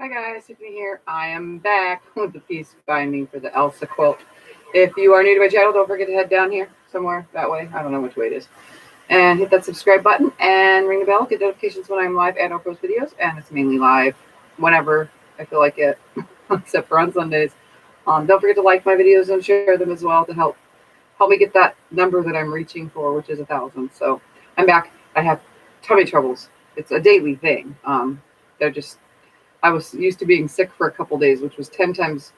Hi guys, Tiffany here. I am back with the piece binding for the Elsa Quilt. If you are new to my channel, don't forget to head down here somewhere that way. I don't know which way it is. And hit that subscribe button and ring the bell. Get notifications when I'm live and I'll post videos. And it's mainly live whenever I feel like it, except for on Sundays. Don't forget to like my videos and share them as well to help me get that number that I'm reaching for, which is 1,000. So I'm back. I have tummy troubles. It's a daily thing. I was used to being sick for a couple days, which was 10 times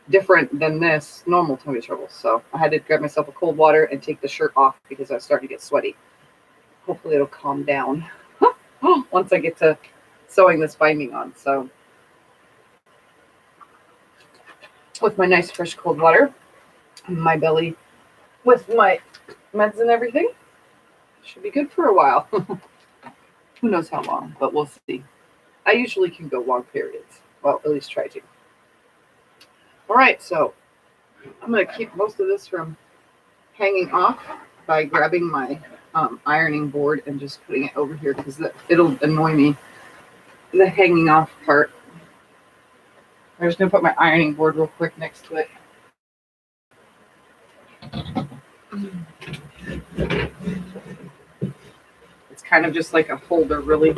different than this normal tummy trouble. So I had to grab myself a cold water and take the shirt off because I was starting to get sweaty. Hopefully it'll calm down once I get to sewing this binding on. So with my nice fresh cold water in my belly with my meds and everything, should be good for a while. Who knows how long, but we'll see. I usually can go long periods. Well, at least try to. All right, so I'm going to keep most of this from hanging off by grabbing my ironing board and just putting it over here because it'll annoy me, the hanging off part. I'm just going to put my ironing board real quick next to it. It's kind of just like a holder, really,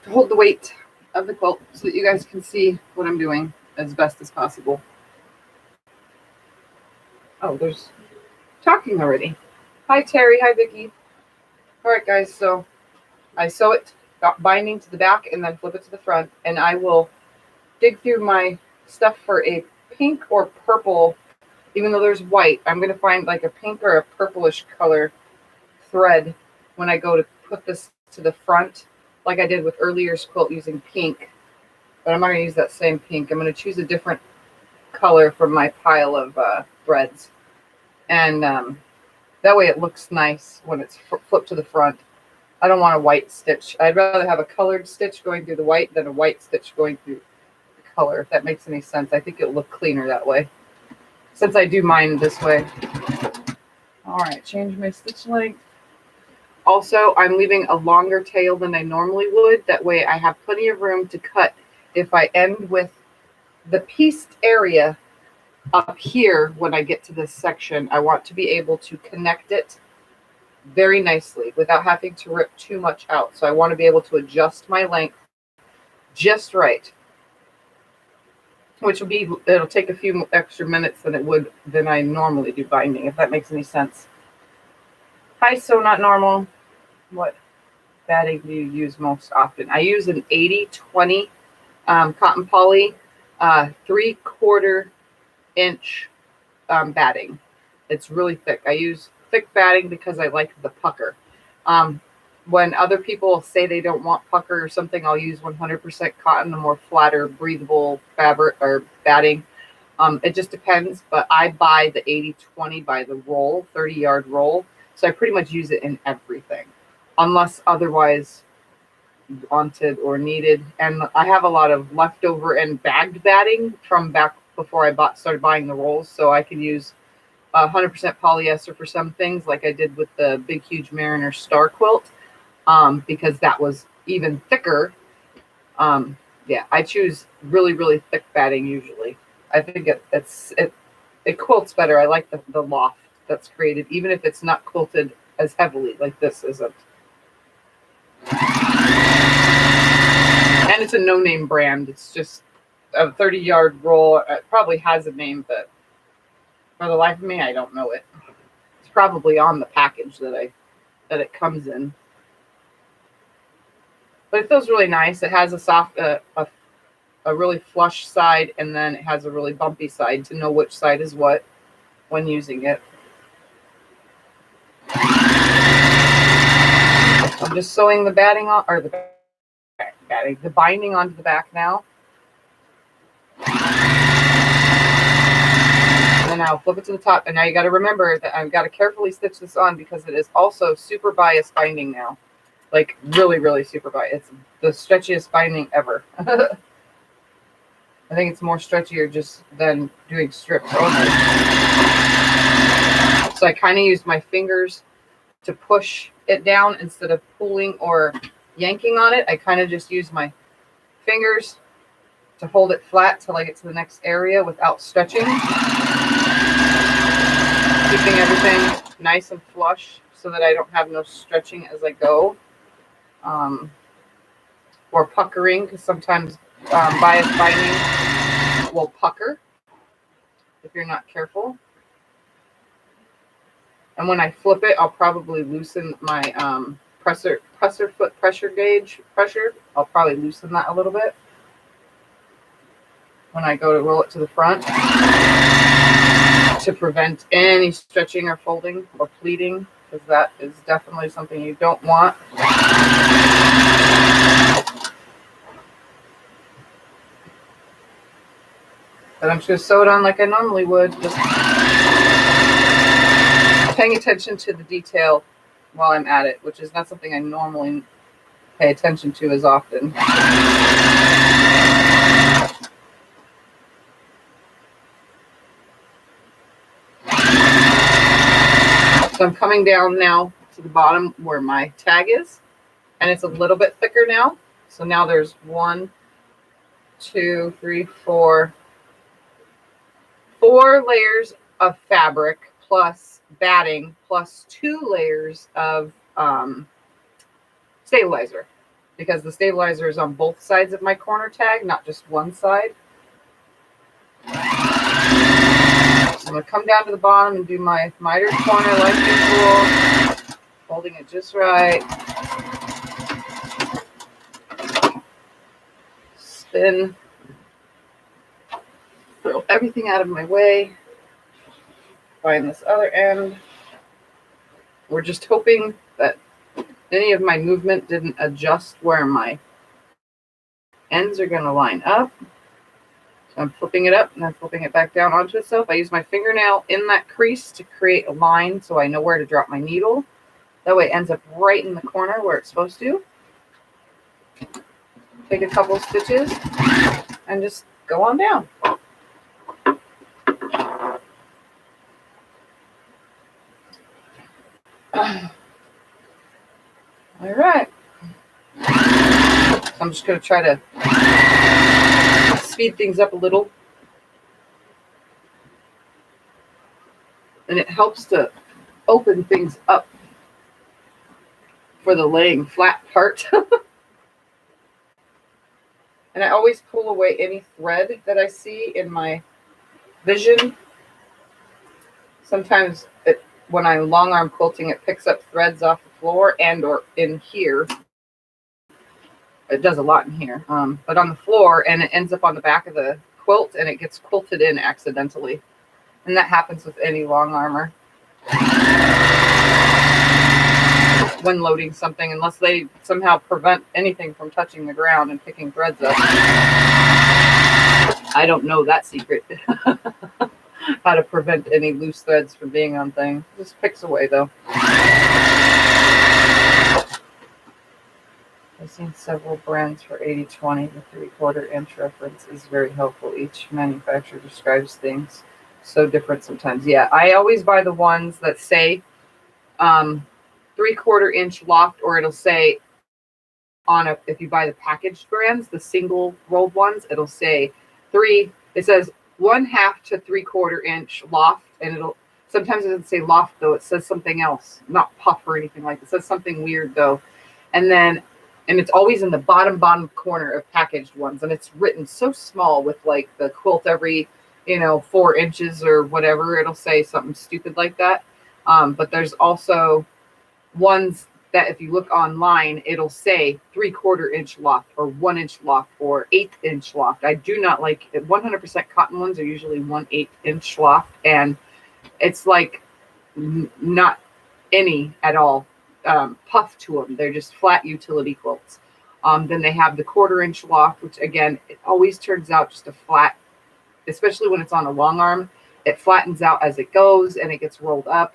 to hold the weight of the quilt so that you guys can see what I'm doing as best as possible. Oh, there's talking already. Hi, Terry. Hi, Vicky. All right, guys. So I sew it, binding to the back, and then flip it to the front, and I will dig through my stuff for a pink or purple. Even though there's white, I'm going to find like a pink or a purplish color thread when I go to put this to the front, like I did with earlier's quilt using pink. But I'm not going to use that same pink. I'm going to choose a different color from my pile of threads. And that way it looks nice when it's flipped to the front. I don't want a white stitch. I'd rather have a colored stitch going through the white than a white stitch going through the color, if that makes any sense. I think it'll look cleaner that way, since I do mine this way. All right, change my stitch length. Also, I'm leaving a longer tail than I normally would. That way I have plenty of room to cut. If I end with the pieced area up here when I get to this section, I want to be able to connect it very nicely without having to rip too much out. So I want to be able to adjust my length just right, which will be, it'll take a few extra minutes than I normally do binding, if that makes any sense. Hi, So Not Normal. What batting do you use most often? I use an 80-20 cotton poly 3/4 inch batting. It's really thick. I use thick batting because I like the pucker. When other people say they don't want pucker or something, I'll use 100% cotton, the more flatter, breathable fabric or batting. It just depends, but I buy the 80-20 by the roll, 30-yard roll. So I pretty much use it in everything, unless otherwise wanted or needed. And I have a lot of leftover and bagged batting from back before I started buying the rolls, so I can use 100% polyester for some things, like I did with the Big Huge Mariner Star Quilt, because that was even thicker. Yeah, I choose really, really thick batting usually. I think it quilts better. I like the loft that's created, even if it's not quilted as heavily like this isn't. And it's a no-name brand. It's just a 30-yard roll. It probably has a name, but for the life of me, I don't know it. It's probably on the package that it comes in. But it feels really nice. It has a soft, a really flush side, and then it has a really bumpy side to know which side is what when using it. I'm just sewing the batting on, or the binding onto the back now. And then I'll flip it to the top. And now you got to remember that I've got to carefully stitch this on because it is also super bias binding now. Like really, really super bias. It's the stretchiest binding ever. I think it's more stretchier just than doing strips only. So I kind of used my fingers to push it down instead of pulling or yanking on it. I kind of just use my fingers to hold it flat till I get to the next area without stretching. Keeping everything nice and flush so that I don't have no stretching as I go. Or puckering, because sometimes bias binding will pucker if you're not careful. And when I flip it, I'll probably loosen my presser foot pressure gauge pressure. I'll probably loosen that a little bit when I go to roll it to the front to prevent any stretching or folding or pleating, because that is definitely something you don't want. But I'm just going to sew it on like I normally would, just paying attention to the detail while I'm at it, which is not something I normally pay attention to as often. So I'm coming down now to the bottom where my tag is, and it's a little bit thicker now. So now there's 1, 2, 3, 4 layers of fabric plus batting plus 2 layers of stabilizer, because the stabilizer is on both sides of my corner tag, not just one side. So I'm going to come down to the bottom and do my miter corner like usual, holding it just right. Spin. Throw everything out of my way. Find this other end. We're just hoping that any of my movement didn't adjust where my ends are going to line up. So I'm flipping it up and then flipping it back down onto itself. I use my fingernail in that crease to create a line so I know where to drop my needle. That way it ends up right in the corner where it's supposed to. Take a couple of stitches and just go on down. All right. So I'm just going to try to speed things up a little. And it helps to open things up for the laying flat part. And I always pull away any thread that I see in my vision. Sometimes when I'm long arm quilting, it picks up threads off the floor and or in here. It does a lot in here, but on the floor, and it ends up on the back of the quilt and it gets quilted in accidentally. And that happens with any long armor when loading something, unless they somehow prevent anything from touching the ground and picking threads up. I don't know that secret. How to prevent any loose threads from being on things. Just picks away though. I've seen several brands for 80/20. The 3/4 inch reference is very helpful. Each manufacturer describes things so different sometimes. Yeah, I always buy the ones that say 3/4 inch loft, or it'll say on a, if you buy the packaged brands, the single rolled ones, it'll say it says 1/2 to 3/4 inch loft, and it'll, sometimes it doesn't say loft though, it says something else, not puff or anything like that. It says something weird though. And it's always in the bottom corner of packaged ones, and it's written so small with like the quilt every 4 inches or whatever. It'll say something stupid like that. But there's also ones that if you look online, it'll say 3/4 inch loft or 1 inch loft or 1/8 inch loft. I do not like it. 100% cotton ones are usually 1/8 inch loft, and it's like not any at all puff to them. They're just flat utility quilts. Then they have the 1/4 inch loft, which again, it always turns out just a flat, especially when it's on a long arm. It flattens out as it goes and it gets rolled up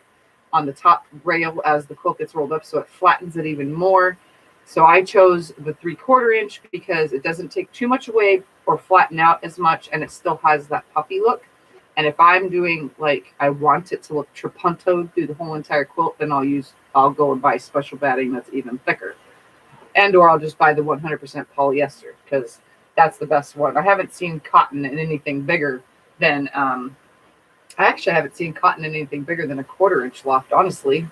on the top rail as the quilt gets rolled up, so it flattens it even more. So I chose the 3/4 inch because it doesn't take too much away or flatten out as much, and it still has that puffy look. And if I'm doing like I want it to look trapuntoed through the whole entire quilt, then I'll go and buy special batting that's even thicker. and or I'll just buy the 100% polyester because that's the best one. I haven't seen cotton in anything bigger than I actually haven't seen cotton in anything bigger than a 1/4 inch loft, honestly.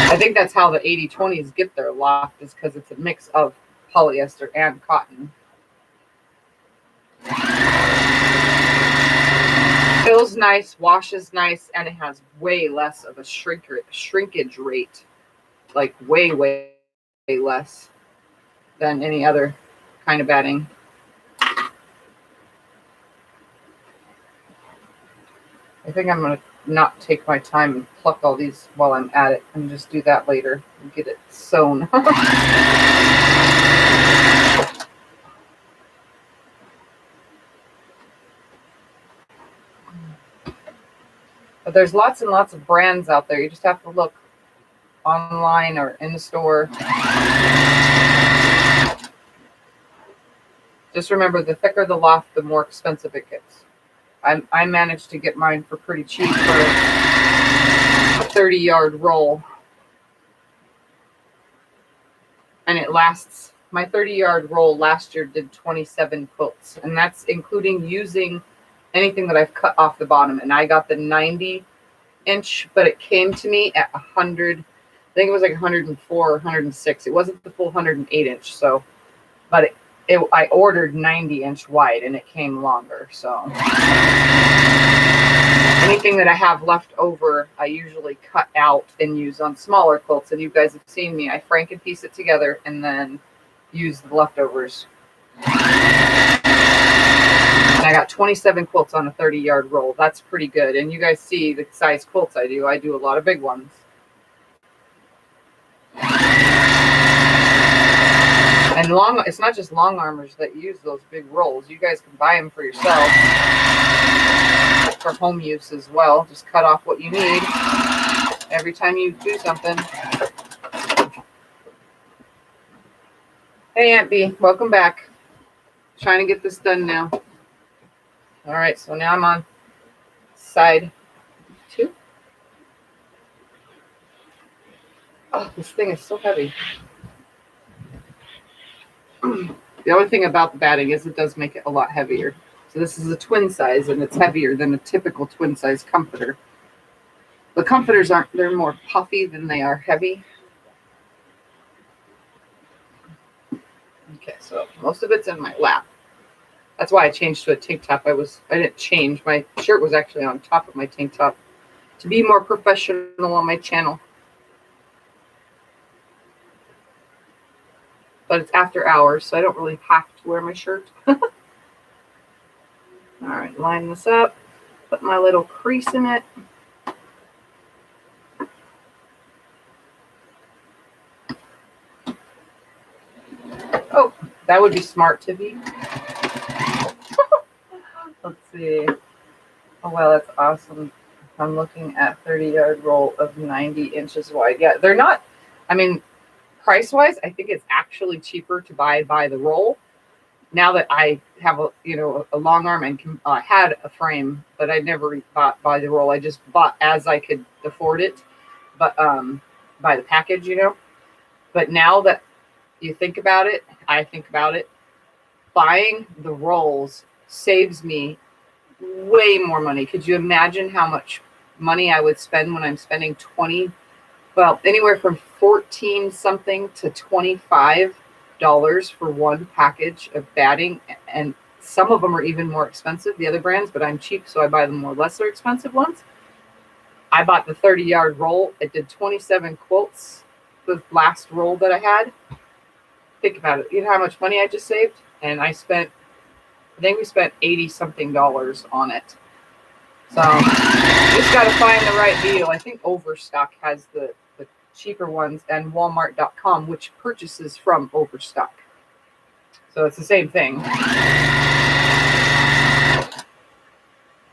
I think that's how the 80/20s get their loft, is because it's a mix of polyester and cotton. Feels nice, washes nice, and it has way less of a shrinkage rate. Like way, way, way less than any other kind of batting. I think I'm going to not take my time and pluck all these while I'm at it and just do that later and get it sewn. But there's lots and lots of brands out there. You just have to look online or in the store. Just remember, the thicker the loft, the more expensive it gets. I managed to get mine for pretty cheap for a 30-yard roll. And it lasts. My 30-yard roll last year did 27 quilts. And that's including using anything that I've cut off the bottom. And I got the 90-inch, but it came to me at 100. I think it was like 104 or 106. It wasn't the full 108-inch. So, but I ordered 90-inch wide and it came longer. So anything that I have left over, I usually cut out and use on smaller quilts. And you guys have seen me. I franken piece it together and then use the leftovers. And I got 27 quilts on a 30-yard roll. That's pretty good. And you guys see the size quilts I do. I do a lot of big ones. And it's not just long armors that use those big rolls. You guys can buy them for yourself for home use as well. Just cut off what you need every time you do something. Hey, Aunt B, welcome back. Trying to get this done now. All right, so now I'm on side 2. Oh, this thing is so heavy. The other thing about the batting is it does make it a lot heavier. So this is a twin size, and it's heavier than a typical twin size comforter. The comforters they're more puffy than they are heavy. Okay, so most of it's in my lap. That's why I changed to a tank top. I didn't change. My shirt was actually on top of my tank top to be more professional on my channel. But it's after hours, so I don't really have to wear my shirt. All right, line this up. Put my little crease in it. Oh, that would be smart, Tiffany. Let's see. Oh, wow, that's awesome. I'm looking at 30-yard roll of 90 inches wide. Yeah, they're not, I mean, price-wise, I think it's actually cheaper to buy by the roll. Now that I have a long arm and had a frame, but I never bought by the roll. I just bought as I could afford it, but by the package, But now that you think about it, I think about it, buying the rolls saves me way more money. Could you imagine how much money I would spend when I'm spending anywhere from 14 something to $25 for one package of batting, and some of them are even more expensive, the other brands, but I'm cheap, so I buy the more lesser expensive ones. I bought the 30-yard roll. It did 27 quilts, the last roll that I had. Think about it. You know how much money I just saved? And I think we spent $80 something on it. So just got to find the right deal. I think Overstock has the cheaper ones, and Walmart.com, which purchases from Overstock. So it's the same thing.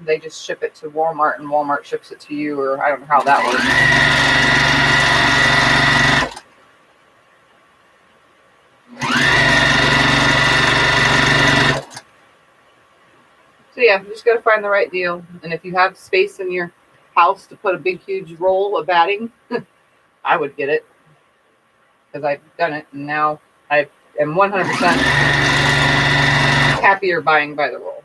They just ship it to Walmart, and Walmart ships it to you, or I don't know how that works. So yeah, you just got to find the right deal. And if you have space in your house to put a big, huge roll of batting, I would get it because I've done it, and now I am 100% happier buying by the roll.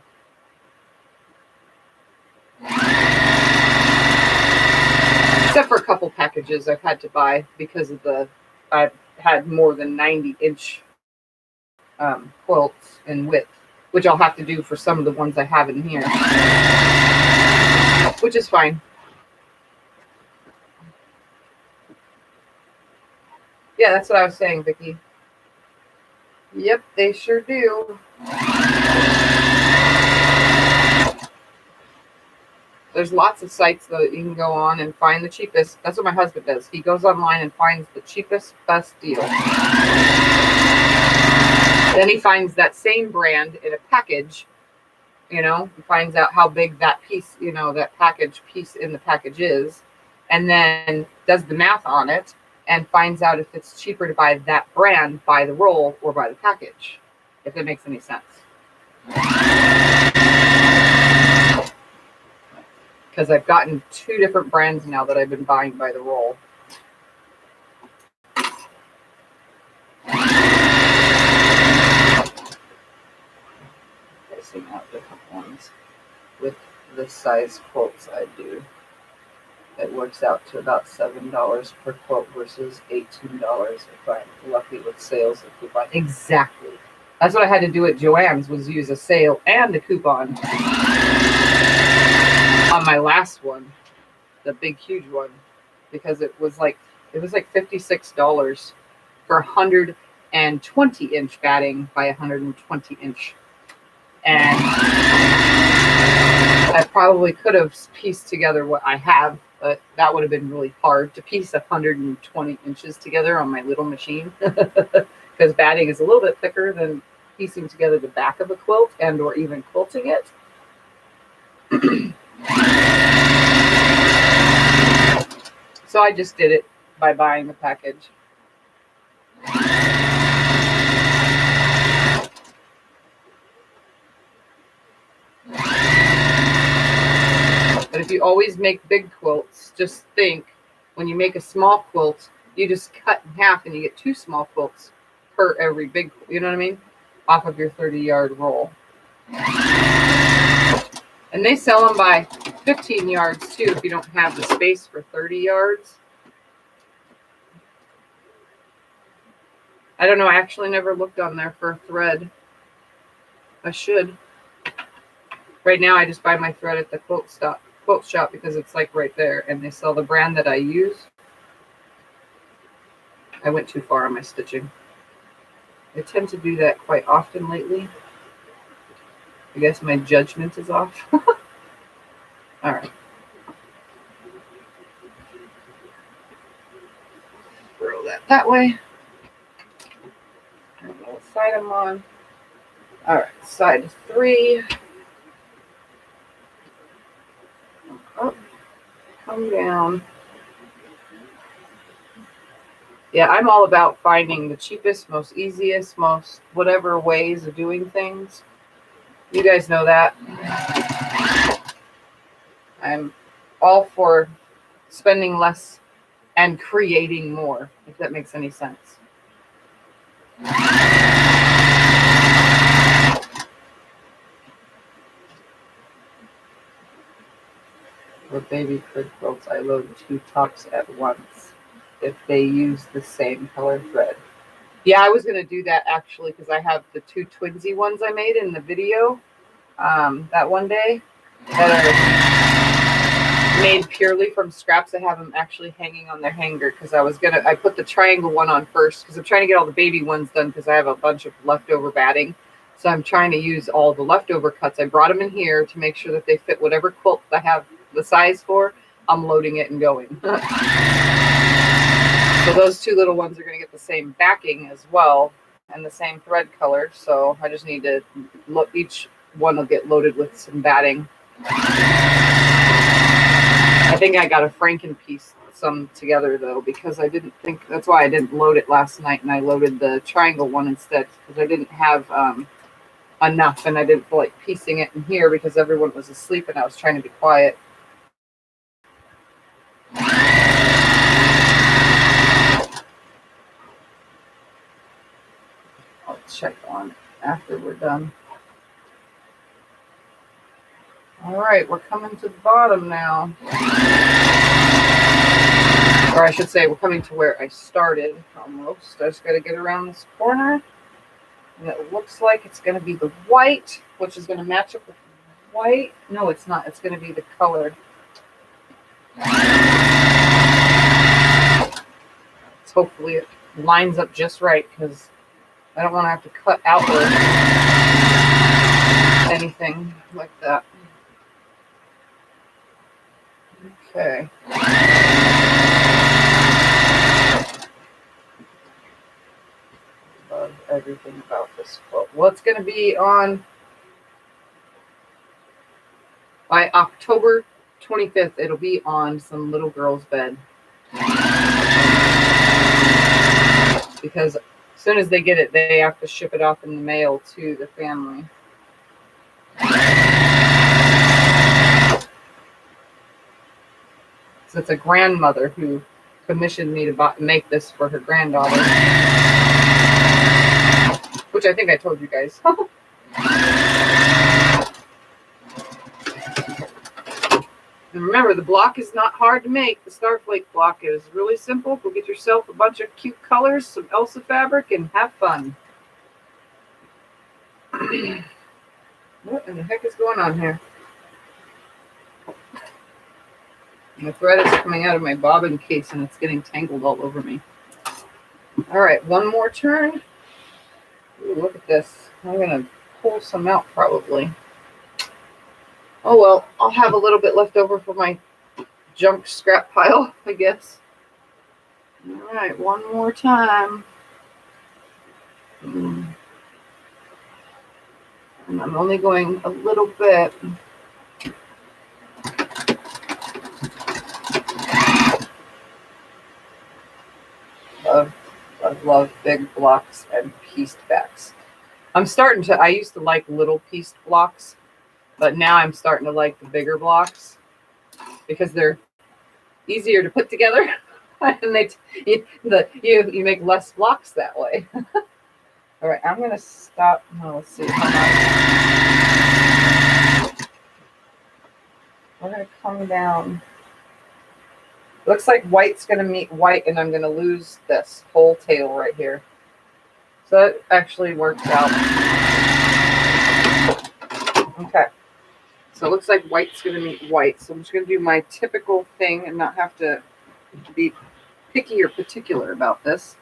Except for a couple packages I've had to buy because of I've had more than 90-inch quilts in width, which I'll have to do for some of the ones I have in here, which is fine. Yeah, that's what I was saying, Vicki. Yep, they sure do. There's lots of sites that you can go on and find the cheapest. That's what my husband does. He goes online and finds the cheapest, best deal. Then he finds that same brand in a package, he finds out how big that piece, that package piece in the package is, and then does the math on it and finds out if it's cheaper to buy that brand by the roll or by the package, if it makes any sense. Because I've gotten 2 different brands now that I've been buying by the roll. Pricing out different ones with the size quilts I do. It works out to about $7 per quilt versus $18 if I'm lucky with sales and coupon. Exactly. That's what I had to do at Joann's, was use a sale and a coupon on my last one, the big huge one, because it was like $56 for 120-inch batting by 120-inch, and I probably could have pieced together what I have, but that would have been really hard to piece 120 inches together on my little machine, because batting is a little bit thicker than piecing together the back of a quilt and or even quilting it. So I just did it by buying the package. But if you always make big quilts, just think, when you make a small quilt, you just cut in half and you get 2 small quilts per every big, you know what I mean? Off of your 30-yard roll. And they sell them by 15 yards too if you don't have the space for 30 yards. I don't know. I actually never looked on there for a thread. I should. Right now I just buy my thread at the quilt shop because it's like right there, and they sell the brand that I use. I went too far on my stitching. I tend to do that quite often lately. I guess my judgment is off. All right. Throw that way. I don't know what side I'm on. All right, side 3. Up, come down. Yeah, I'm all about finding the cheapest, most easiest, most whatever ways of doing things. You guys know that. I'm all for spending less and creating more, if that makes any sense. For baby crib quilts, I load 2 tops at once if they use the same color thread. Yeah, I was going to do that actually because I have the 2 twinsy ones I made in the video that one day that are made purely from scraps. I have them actually hanging on their hanger because I put the triangle one on first because I'm trying to get all the baby ones done because I have a bunch of leftover batting. So I'm trying to use all the leftover cuts. I brought them in here to make sure that they fit whatever quilt I have the size for. I'm loading it and going. So those 2 little ones are going to get the same backing as well and the same thread color. So I just need to look. Each one will get loaded with some batting. I think I got a Franken piece some together though because I didn't think, that's why I didn't load it last night and I loaded the triangle one instead because I didn't have enough and I didn't feel like piecing it in here because everyone was asleep and I was trying to be quiet. check on after we're done. All right, we're coming to the bottom now. Or I should say we're coming to where I started almost. I just got to get around this corner. And it looks like it's going to be the white, which is going to match up with white. No, it's not. It's going to be the color. So hopefully it lines up just right because I don't want to have to cut outward anything like that. Okay. Love everything about this quilt. Well, it's going to be on by October 25th. It'll be on some little girl's bed. Because as soon as they get it, they have to ship it off in the mail to the family. So it's a grandmother who commissioned me to make this for her granddaughter. Which I think I told you guys. And remember, the block is not hard to make. The Starflake block is really simple. Go get yourself a bunch of cute colors, some Elsa fabric, and have fun. What in the heck is going on here? The thread is coming out of my bobbin case and it's getting tangled all over me. All right, one more turn. Ooh, look at this. I'm going to pull some out probably. Oh well, I'll have a little bit left over for my junk scrap pile, I guess. All right, one more time. And I'm only going a little bit. I love big blocks and pieced backs. I used to like little pieced blocks, but now I'm starting to like the bigger blocks because they're easier to put together and you make less blocks that way. All right, I'm going to stop. Oh, let's see. We're going to come down. Looks like white's going to meet white, and I'm going to lose this whole tail right here. So that actually works out. Okay. So it looks like white's going to meet white. So I'm just going to do my typical thing and not have to be picky or particular about this.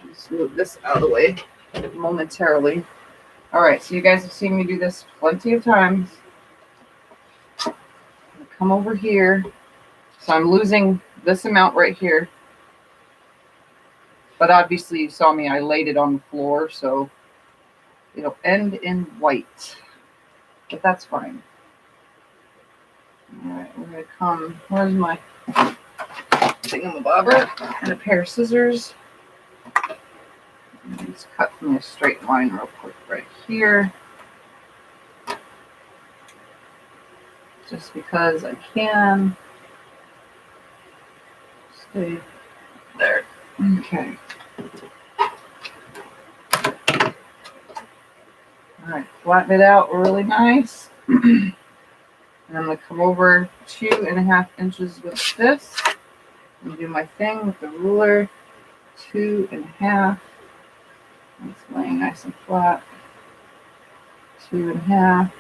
Just move this out of the way momentarily. All right. So you guys have seen me do this plenty of times. Come over here. So I'm losing this amount right here. But obviously you saw me, I laid it on the floor, so it'll end in white. But that's fine. All right, we're going to come. Where's my thingamabobber? And a pair of scissors. Just cut me a straight line real quick right here. Just because I can. Stay there. Okay. All right, flatten it out really nice. And I'm going to come over 2.5 inches with this. And do my thing with the ruler. 2.5. It's laying nice and flat. 2.5.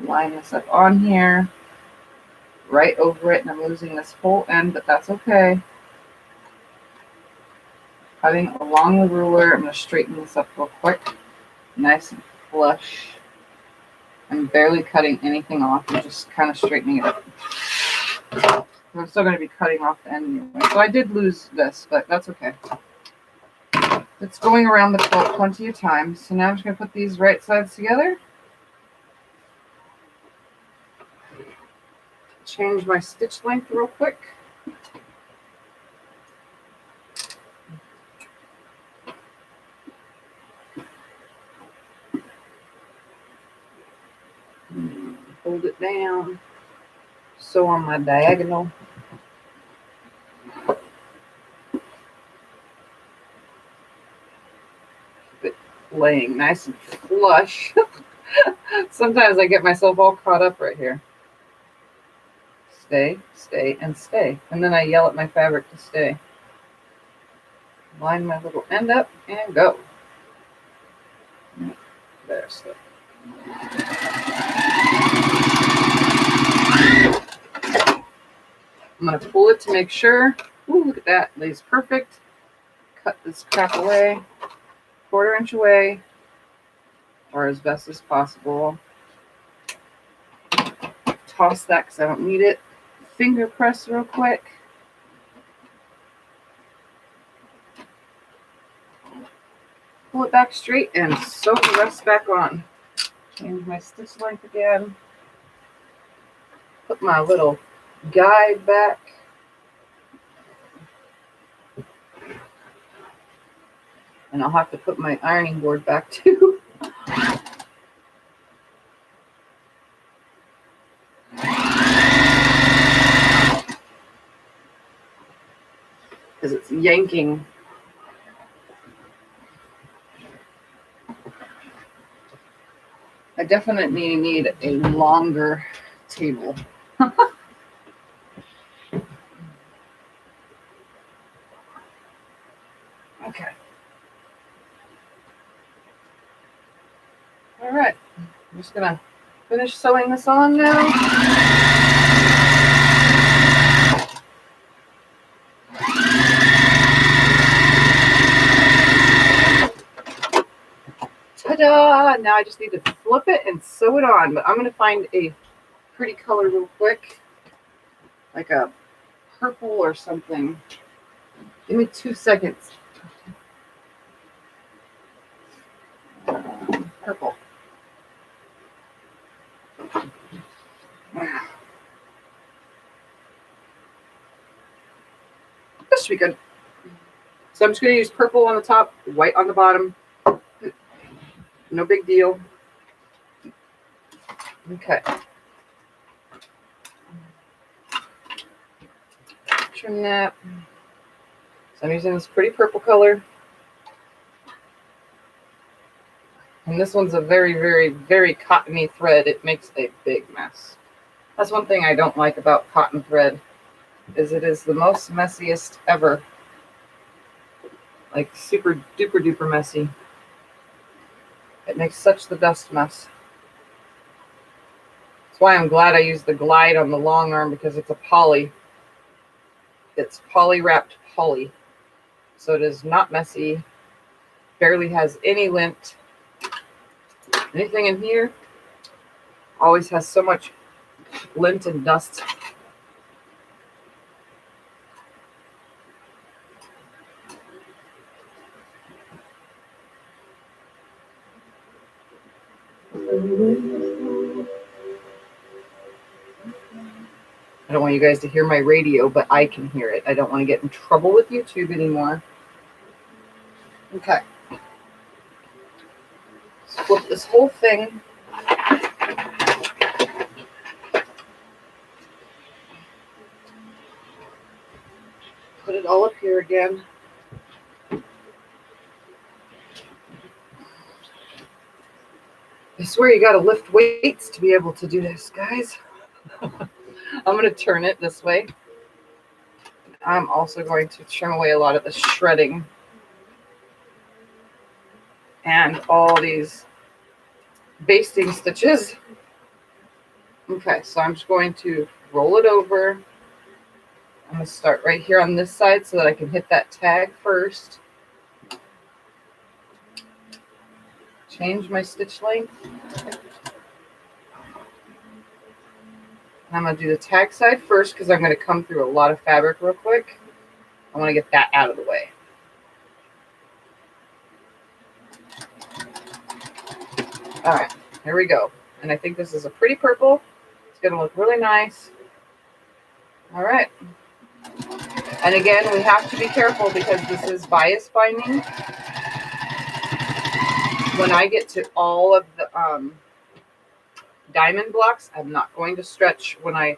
Line this up on here. Right over it, and I'm losing this whole end, but that's okay. Cutting along the ruler. I'm going to straighten this up real quick. Nice and flush. I'm barely cutting anything off. I'm just kind of straightening it up. I'm still going to be cutting off the end anyway. So I did lose this, but that's okay. It's going around the quilt plenty of times. So now I'm just going to put these right sides together. Change my stitch length real quick. Hold it down. Sew on my diagonal. laying nice and flush. Sometimes I get myself all caught up right here. Stay, stay, and stay. And then I yell at my fabric to stay. Line my little end up and go. There, so. I'm going to pull it to make sure. Ooh, look at that. Lays perfect. Cut this crap away. 1/4 inch away. Or as best as possible. Toss that because I don't need it. Finger press real quick. Pull it back straight and sew the rest back on. Change my stitch length again. Put my little guide back. And I'll have to put my ironing board back too. Because it's yanking. I definitely need a longer table. Okay. All right. I'm just going to finish sewing this on now. Ta-da! Now I just need to flip it and sew it on. But I'm going to find a pretty color real quick. Like a purple or something. Give me 2 seconds. Purple. This should be good. So I'm just going to use purple on the top, white on the bottom. No big deal. Okay. Trim that. So I'm using this pretty purple color. And this one's a very, very, very cottony thread. It makes a big mess. That's one thing I don't like about cotton thread, is it is the most messiest ever. Like super duper duper messy. It makes such the best mess. That's why I'm glad I used the glide on the long arm, because it's a poly. It's poly wrapped poly. So it is not messy. Barely has any lint. Anything in here always has so much lint and dust. I don't want you guys to hear my radio, but I can hear it. I don't want to get in trouble with YouTube anymore. Okay. Let's flip this whole thing. Put it all up here again. I swear you got to lift weights to be able to do this, guys. I'm going to turn it this way. I'm also going to trim away a lot of the shredding and all these basting stitches. Okay, so I'm just going to roll it over. I'm going to start right here on this side so that I can hit that tag first. Change my stitch length. I'm going to do the tag side first because I'm going to come through a lot of fabric real quick. I want to get that out of the way. All right, here we go. And I think this is a pretty purple. It's going to look really nice. All right. And again, we have to be careful because this is bias binding. When I get to all of the diamond blocks, I'm not going to stretch when I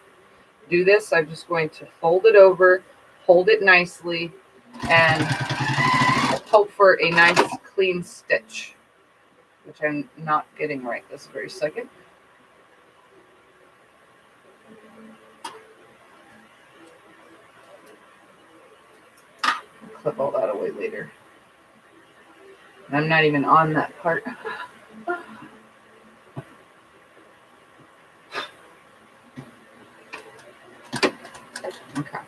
do this. I'm just going to fold it over, hold it nicely, and hope for a nice clean stitch. which I'm not getting right this very second. I'll clip all that away later. And I'm not even on that part. Okay.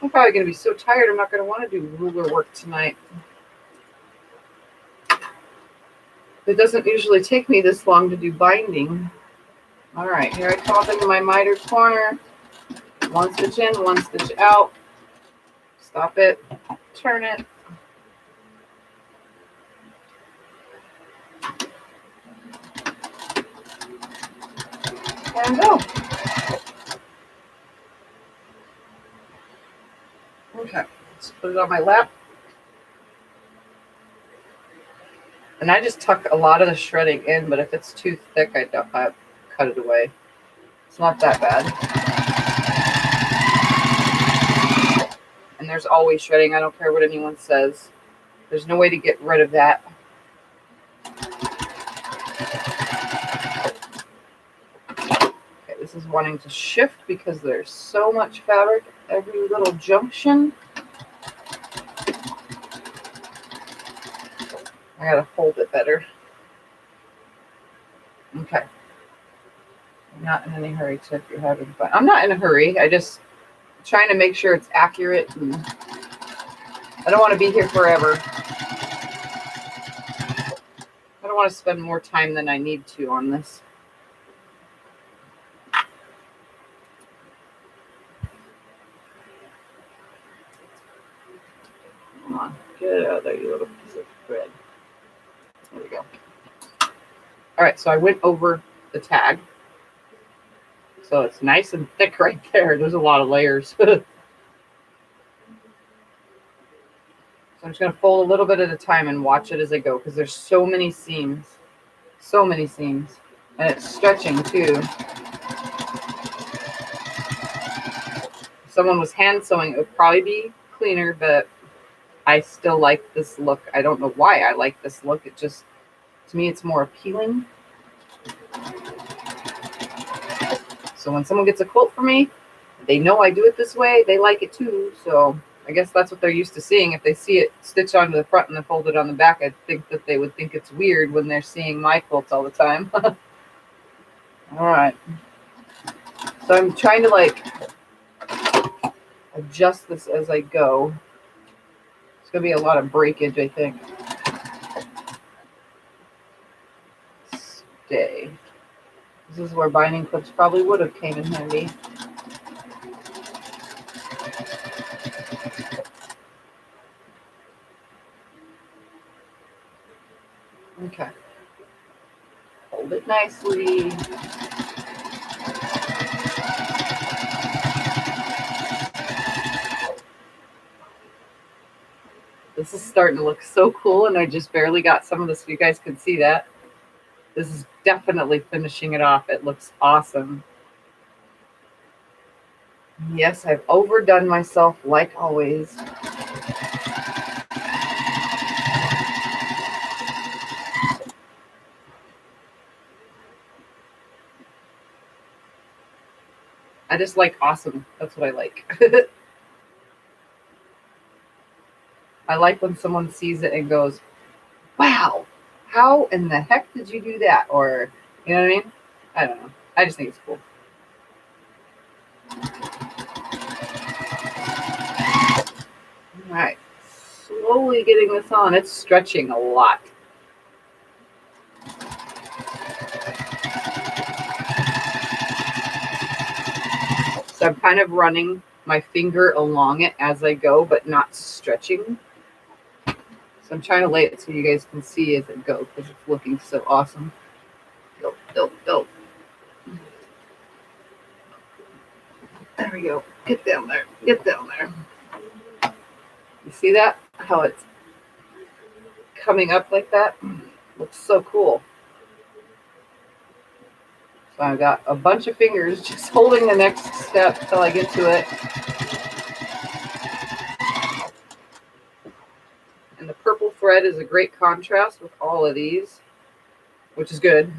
I'm probably going to be so tired I'm not going to want to do ruler work tonight. It doesn't usually take me this long to do binding. All right, here I come up into my miter corner. One stitch in, one stitch out. Stop it, turn it. And go. Okay, let's put it on my lap. And I just tuck a lot of the shredding in, but if it's too thick, I cut it away. It's not that bad. And there's always shredding. I don't care what anyone says. There's no way to get rid of that. Okay, this is wanting to shift because there's so much fabric every little junction. I gotta hold it better. Okay. I'm not in any hurry if you're having fun. I'm not in a hurry. I just trying to make sure it's accurate, and I don't want to be here forever. I don't want to spend more time than I need to on this. Come on, get it out of there, you little piece of thread. There we go. All right, so I went over the tag. So it's nice and thick right there. There's a lot of layers. So I'm just going to fold a little bit at a time and watch it as I go because there's so many seams. So many seams. And it's stretching too. If someone was hand sewing, it would probably be cleaner, but I still like this look. I don't know why I like this look. It just, to me, it's more appealing. So when someone gets a quilt for me, they know I do it this way. They like it too. So I guess that's what they're used to seeing. If they see it stitched onto the front and then folded on the back, I think that they would think it's weird when they're seeing my quilts all the time. All right. So I'm trying to like adjust this as I go. It's going to be a lot of breakage, I think. Stay. This is where binding clips probably would have came in handy. Okay. Hold it nicely. This is starting to look so cool, and I just barely got some of this so you guys can see that. This is definitely finishing it off. It looks awesome. Yes, I've overdone myself like always. I just like awesome. That's what I like. I like when someone sees it and goes, wow, how in the heck did you do that? Or, you know what I mean? I don't know. I just think it's cool. All right. Slowly getting this on. It's stretching a lot. So I'm kind of running my finger along it as I go, but not stretching. So I'm trying to lay it so you guys can see as it goes because it's looking so awesome. Go, go, go. There we go. Get down there. Get down there. You see that? How it's coming up like that? Looks so cool. So I've got a bunch of fingers just holding the next step till I get to it. thread is a great contrast with all of these, which is good.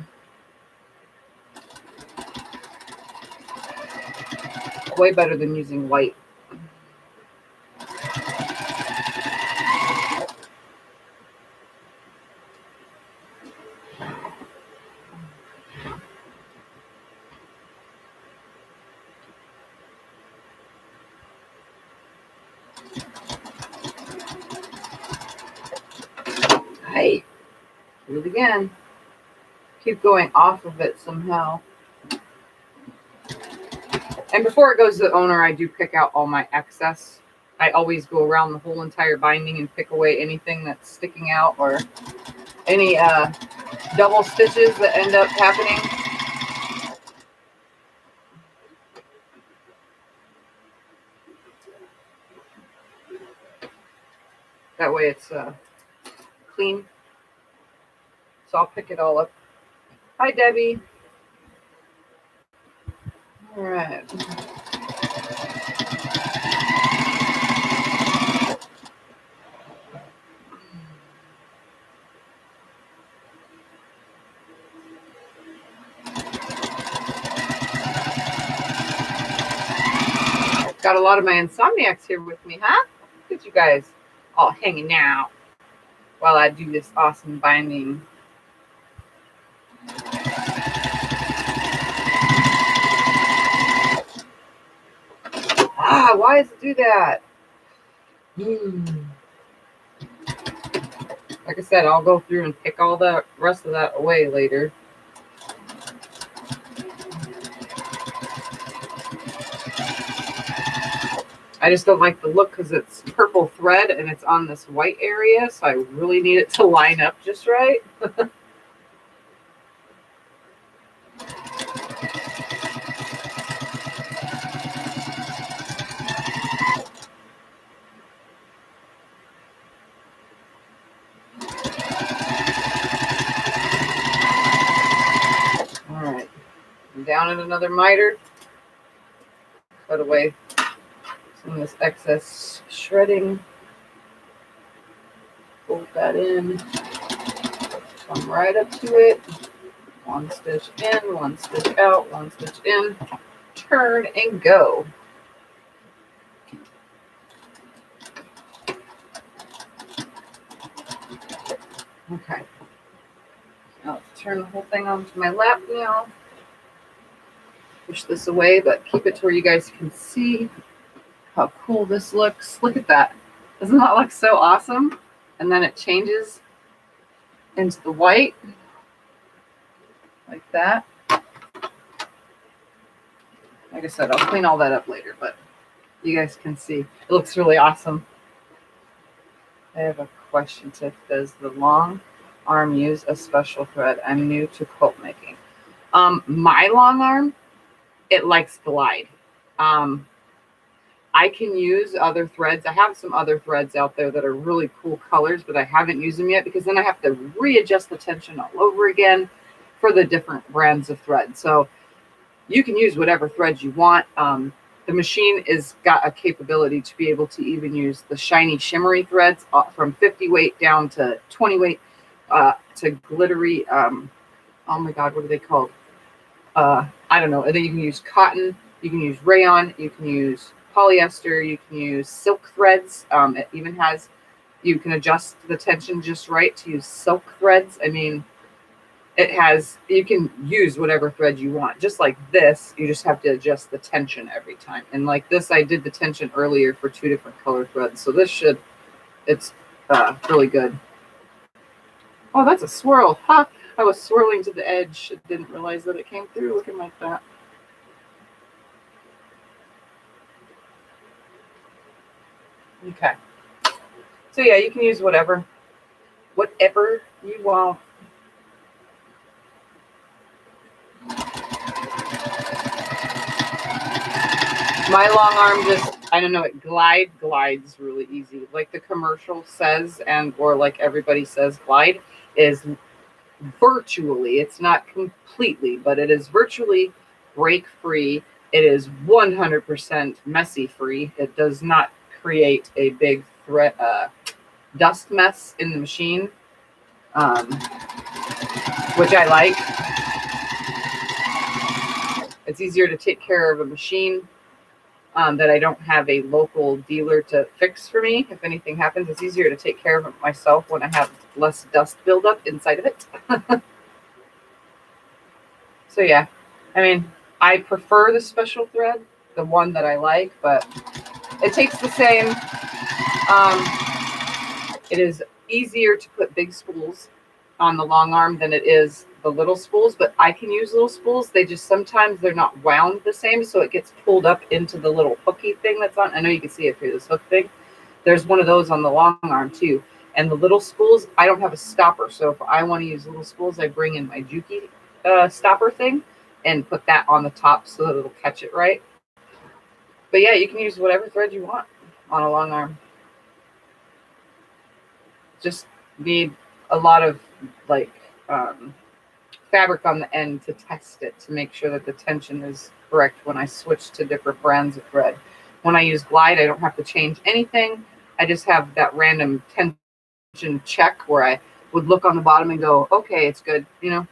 Way better than using white. Hey, do it again. Keep going off of it somehow. And before it goes to the owner, I do pick out all my excess. I always go around the whole entire binding and pick away anything that's sticking out or any double stitches that end up happening. That way it's clean. So I'll pick it all up. Hi, Debbie. All right. Got a lot of my insomniacs here with me, huh? Look at you guys all hanging out while I do this awesome binding. Ah, why does it do that? Like I said, I'll go through and pick all the rest of that away later. I just don't like the look because it's purple thread and it's on this white area, so I really need it to line up just right. All right, I'm down in another miter. Put away some of this excess shredding. Fold that in. Come right up to it. One stitch in, one stitch out, one stitch in. Turn and go. Okay. Now let's turn the whole thing onto my lap now. Push this away, but keep it to where you guys can see how cool this looks. Look at that. Doesn't that look so awesome? And then it changes into the white like that. Like I said, I'll clean all that up later, but you guys can see. It looks really awesome. I have a question, Tiff. Does the long arm use a special thread? I'm new to quilt making. My long arm, it likes glide. I can use other threads. I have some other threads out there that are really cool colors, but I haven't used them yet because then I have to readjust the tension all over again for the different brands of thread. So you can use whatever threads you want. The machine is got a capability to be able to even use the shiny shimmery threads from 50 weight down to 20 weight to glittery. Oh my God, what are they called? I don't know. And then you can use cotton, you can use rayon, you can use polyester, you can use silk threads. It even has, you can adjust the tension just right to use silk threads. I mean, it has, you can use whatever thread you want. Just like this, you just have to adjust the tension every time. And like this, I did the tension earlier for 2 different color threads. So this should, it's really good. Oh, that's a swirl. Ha! I was swirling to the edge. I didn't realize that it came through looking like that. Okay. So yeah, you can use whatever you want. My long arm just, I don't know, it glides really easy. Like the commercial says, and or like everybody says, glide is virtually, it's not completely, but it is virtually break free. It is 100% messy free. It does not create a big thread, dust mess in the machine, which I like. It's easier to take care of a machine that I don't have a local dealer to fix for me. If anything happens, it's easier to take care of it myself when I have less dust buildup inside of it. So yeah, I mean, I prefer the special thread, the one that I like, but it takes the same. It is easier to put big spools on the long arm than it is the little spools, but I can use little spools. They just, sometimes they're not wound the same, so it gets pulled up into the little hooky thing that's on. I know you can see it through this hook thing. There's one of those on the long arm too. And the little spools, I don't have a stopper, so if I want to use little spools, I bring in my Juki stopper thing and put that on the top so that it'll catch it right. But yeah, you can use whatever thread you want on a long arm. Just need a lot of like fabric on the end to test it, to make sure that the tension is correct when I switch to different brands of thread. When I use Glide, I don't have to change anything. I just have that random tension check where I would look on the bottom and go, okay, it's good, you know.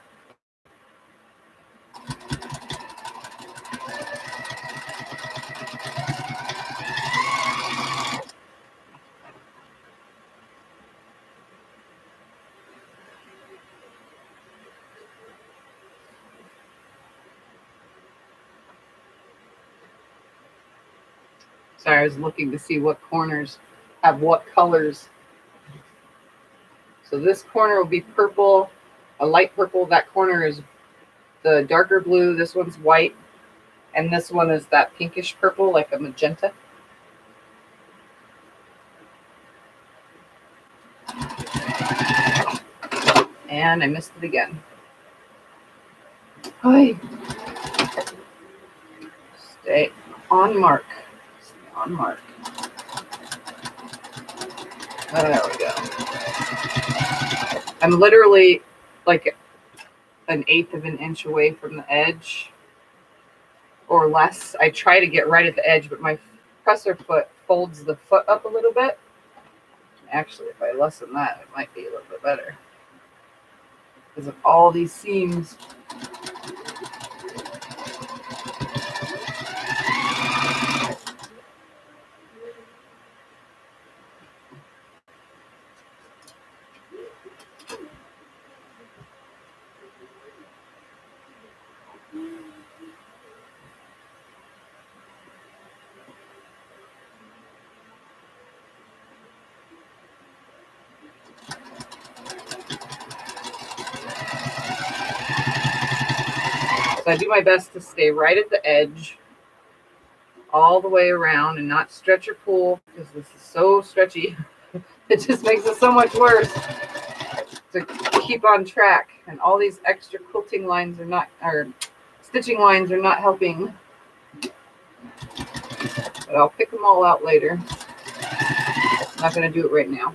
Sorry, I was looking to see what corners have what colors. So this corner will be purple, a light purple. That corner is the darker blue. This one's white. And this one is that pinkish purple, like a magenta. And I missed it again. Hi. Stay on mark. Stay on mark. Oh, there we go. I'm literally like an eighth of an inch away from the edge or less. I try to get right at the edge, but my presser foot folds the foot up a little bit. Actually, if I lessen that, it might be a little bit better because of all these seams. So I do my best to stay right at the edge all the way around and not stretch or pull because this is so stretchy. It just makes it so much worse to keep on track. And all these extra quilting lines are not, or stitching lines are not helping. But I'll pick them all out later. I'm not going to do it right now.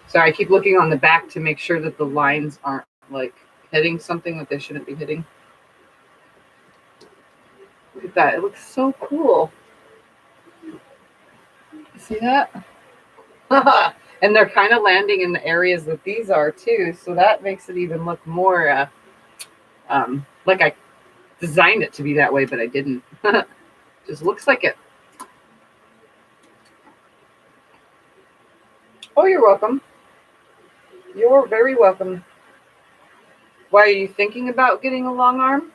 Sorry, I keep looking on the back to make sure that the lines aren't like hitting something that they shouldn't be hitting. Look at that. It looks so cool. See that? And they're kind of landing in the areas that these are too. So that makes it even look more like I designed it to be that way, but I didn't. Just looks like it. Oh, you're welcome. You're very welcome. Why, are you thinking about getting a long arm?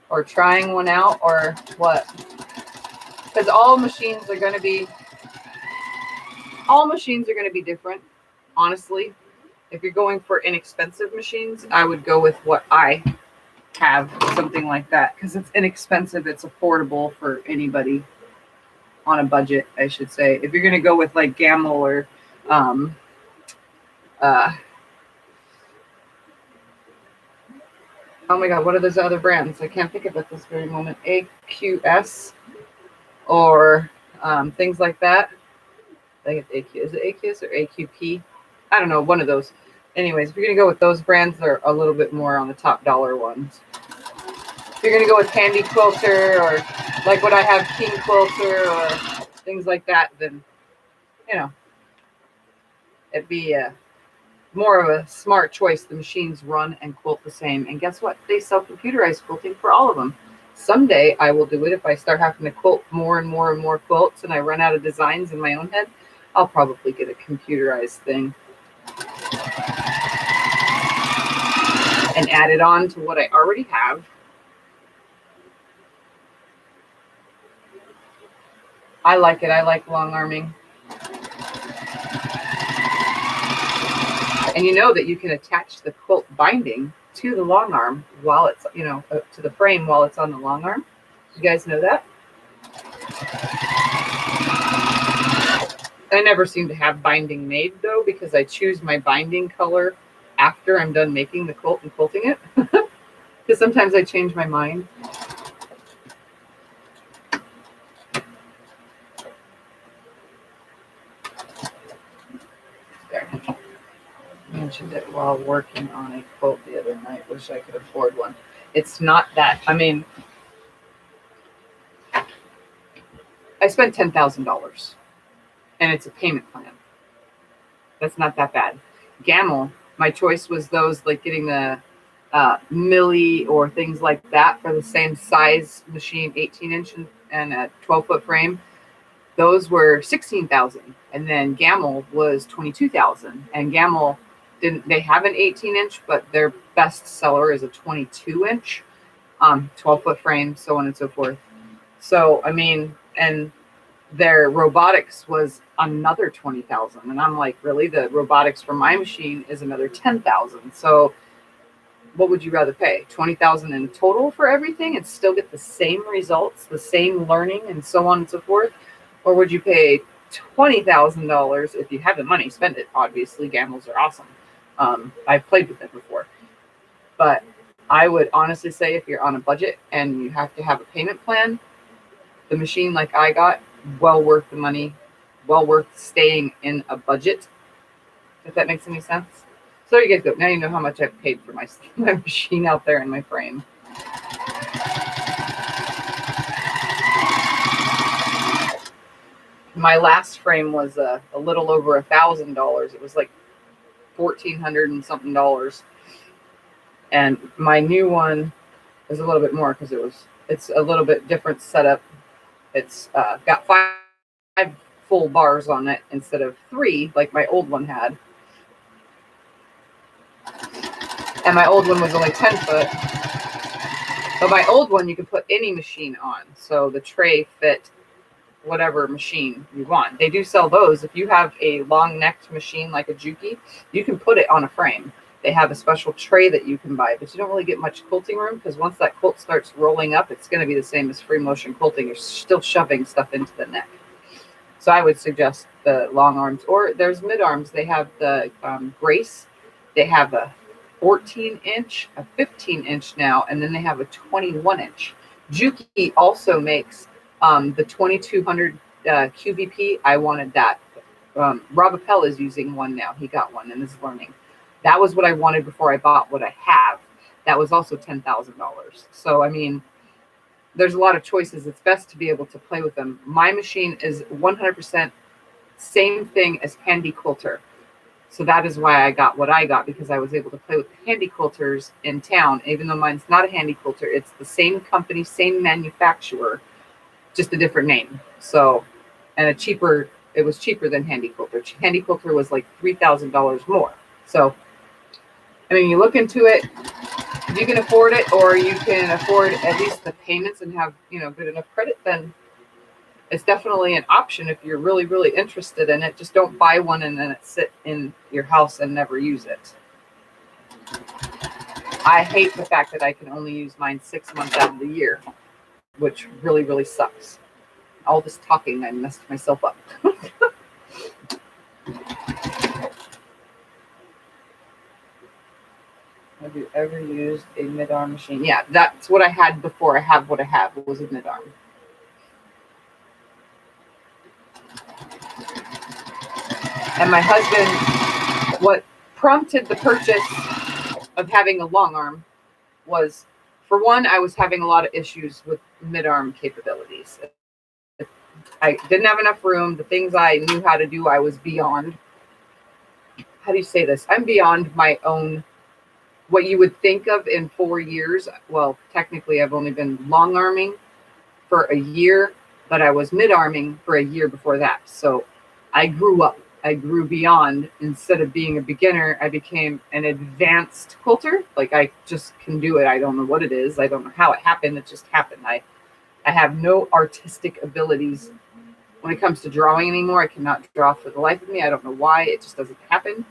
Or trying one out, or what? Because all machines are going to be different, honestly. If you're going for inexpensive machines, I would go with what I have, something like that, because it's inexpensive, it's affordable for anybody on a budget, I should say. If you're going to go with like Gamble or oh my god, what are those other brands? I can't think of it this very moment. AQS or things like that. I think it's AQ. Is it AQS or AQP? I don't know, one of those. Anyways, if you're going to go with those brands, they're a little bit more on the top dollar ones. If you're going to go with Handy Quilter or like what I have, King Quilter or things like that, then, you know, it'd be more of a smart choice. The machines run and quilt the same. And guess what? They sell computerized quilting for all of them. Someday I will do it. If I start having to quilt more and more and more quilts and I run out of designs in my own head, I'll probably get a computerized thing and add it on to what I already have. I like it. I like long arming. And you know that you can attach the quilt binding to the long arm while it's, you know, to the frame while it's on the long arm. You guys know that? I never seem to have binding made though, because I choose my binding color after I'm done making the quilt and quilting it. Because sometimes I change my mind. There. Mentioned it while working on a quilt the other night. Wish I could afford one. It's not that. I mean, I spent $10,000 and it's a payment plan. That's not that bad. Gamel, my choice was those like getting the Millie or things like that for the same size machine, 18-inch and a 12-foot frame. Those were $16,000, and then Gamel was $22,000. And Gamel didn't. They have an 18-inch, but their best seller is a 22-inch, 12-foot frame, so on and so forth. So I mean, and their robotics was another $20,000, and I'm like, really? The robotics for my machine is another $10,000. So what would you rather pay? $20,000 in total for everything and still get the same results, the same learning, and so on and so forth? Or would you pay $20,000 if you have the money? Spend it. Obviously, Gamels are awesome. I've played with them before, but I would honestly say if you're on a budget and you have to have a payment plan, the machine like I got, well worth the money, well worth staying in a budget. If that makes any sense. So there you guys go. Now you know how much I've paid for my machine out there in my frame. My last frame was a little over $1,000. It was like $1,400 and something dollars. And my new one is a little bit more because it's a little bit different setup. It's got 5 full bars on it instead of 3 like my old one had. And my old one was only 10 foot. But my old one you can put any machine on. So the tray fit whatever machine you want. They do sell those. If you have a long-necked machine like a Juki, you can put it on a frame. They have a special tray that you can buy, but you don't really get much quilting room because once that quilt starts rolling up, it's going to be the same as free motion quilting. You're still shoving stuff into the neck. So I would suggest the long arms, or there's mid arms. They have the Grace. They have a 14-inch, a 15-inch now, and then they have a 21-inch. Juki also makes the 2200 QVP. I wanted that. Rob Appel is using one now. He got one and is learning. That was what I wanted before I bought what I have. That was also $10,000. So, I mean, there's a lot of choices. It's best to be able to play with them. My machine is 100% same thing as Handy Quilter. So that is why I got what I got, because I was able to play with Handy Quilters in town. Even though mine's not a Handy Quilter, it's the same company, same manufacturer, just a different name. So, and it was cheaper than Handy Quilter. Handy Quilter was like $3,000 more. So, I mean, you look into it, if you can afford it, or you can afford at least the payments and have, good enough credit, then it's definitely an option if you're really, really interested in it. Just don't buy one and then it sit in your house and never use it. I hate the fact that I can only use mine 6 months out of the year, which really, really sucks. All this talking, I messed myself up. Have you ever used a mid-arm machine? Yeah, that's what I had before. I have what I have. It was a mid-arm. And my husband, what prompted the purchase of having a long arm was, for one, I was having a lot of issues with mid-arm capabilities. I didn't have enough room. The things I knew how to do, I was beyond. How do you say this? I'm beyond my own, what you would think of in 4 years. Well, technically, I've only been long arming for a year, but I was mid-arming for a year before that. So I grew up. I grew beyond. Instead of being a beginner, I became an advanced quilter. Like, I just can do it. I don't know what it is. I don't know how it happened. It just happened. I have no artistic abilities when it comes to drawing anymore. I cannot draw for the life of me. I don't know why. It just doesn't happen.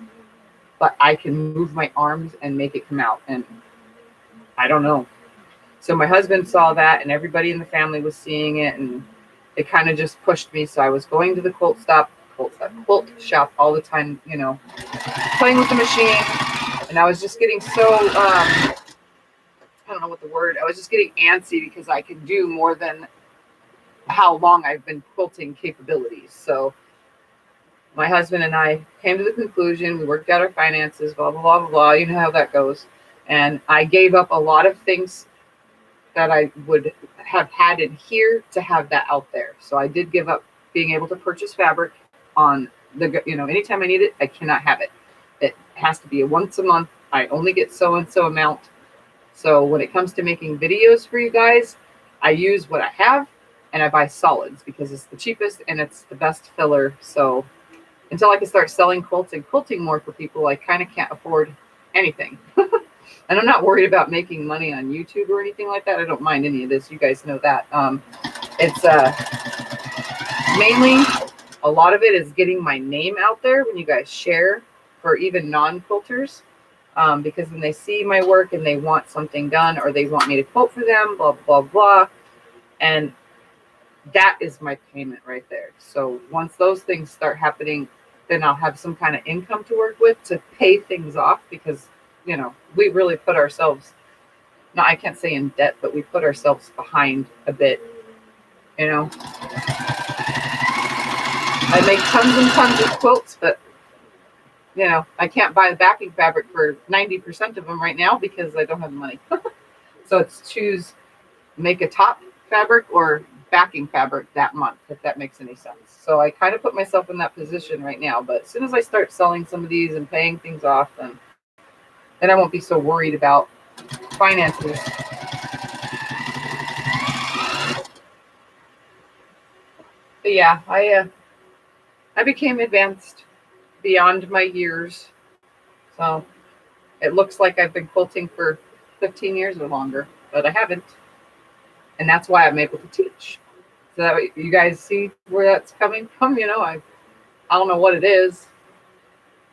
But I can move my arms and make it come out. And I don't know. So my husband saw that, and everybody in the family was seeing it, and it kind of just pushed me. So I was going to the quilt shop all the time, you know, playing with the machine. And I was just getting so, I don't know what the word, I was just getting antsy because I could do more than how long I've been quilting capabilities. So my husband and I came to the conclusion, we worked out our finances, blah, blah, blah, blah, blah. You know how that goes. And I gave up a lot of things that I would have had in here to have that out there. So I did give up being able to purchase fabric on the, you know, anytime I need it, I cannot have it. It has to be a once a month. I only get so-and-so amount. So when it comes to making videos for you guys, I use what I have and I buy solids because it's the cheapest and it's the best filler. So until I can start selling quilts and quilting more for people, I kind of can't afford anything. And I'm not worried about making money on YouTube or anything like that. I don't mind any of this. You guys know that. It's mainly, a lot of it is getting my name out there when you guys share, for even non-quilters. Because when they see my work and they want something done or they want me to quote for them, blah, blah, blah. And that is my payment right there. So once those things start happening, then I'll have some kind of income to work with to pay things off, because, you know, we really put ourselves, no, I can't say in debt, but we put ourselves behind a bit, you know. I make tons and tons of quilts, but, you know, I can't buy the backing fabric for 90% of them right now because I don't have the money. So it's choose make a top fabric or backing fabric that month, if that makes any sense. So I kind of put myself in that position right now, but as soon as I start selling some of these and paying things off, then I won't be so worried about finances. But yeah, I became advanced beyond my years. So it looks like I've been quilting for 15 years or longer, but I haven't. And that's why I'm able to teach. So that way you guys see where that's coming from. You know, I don't know what it is.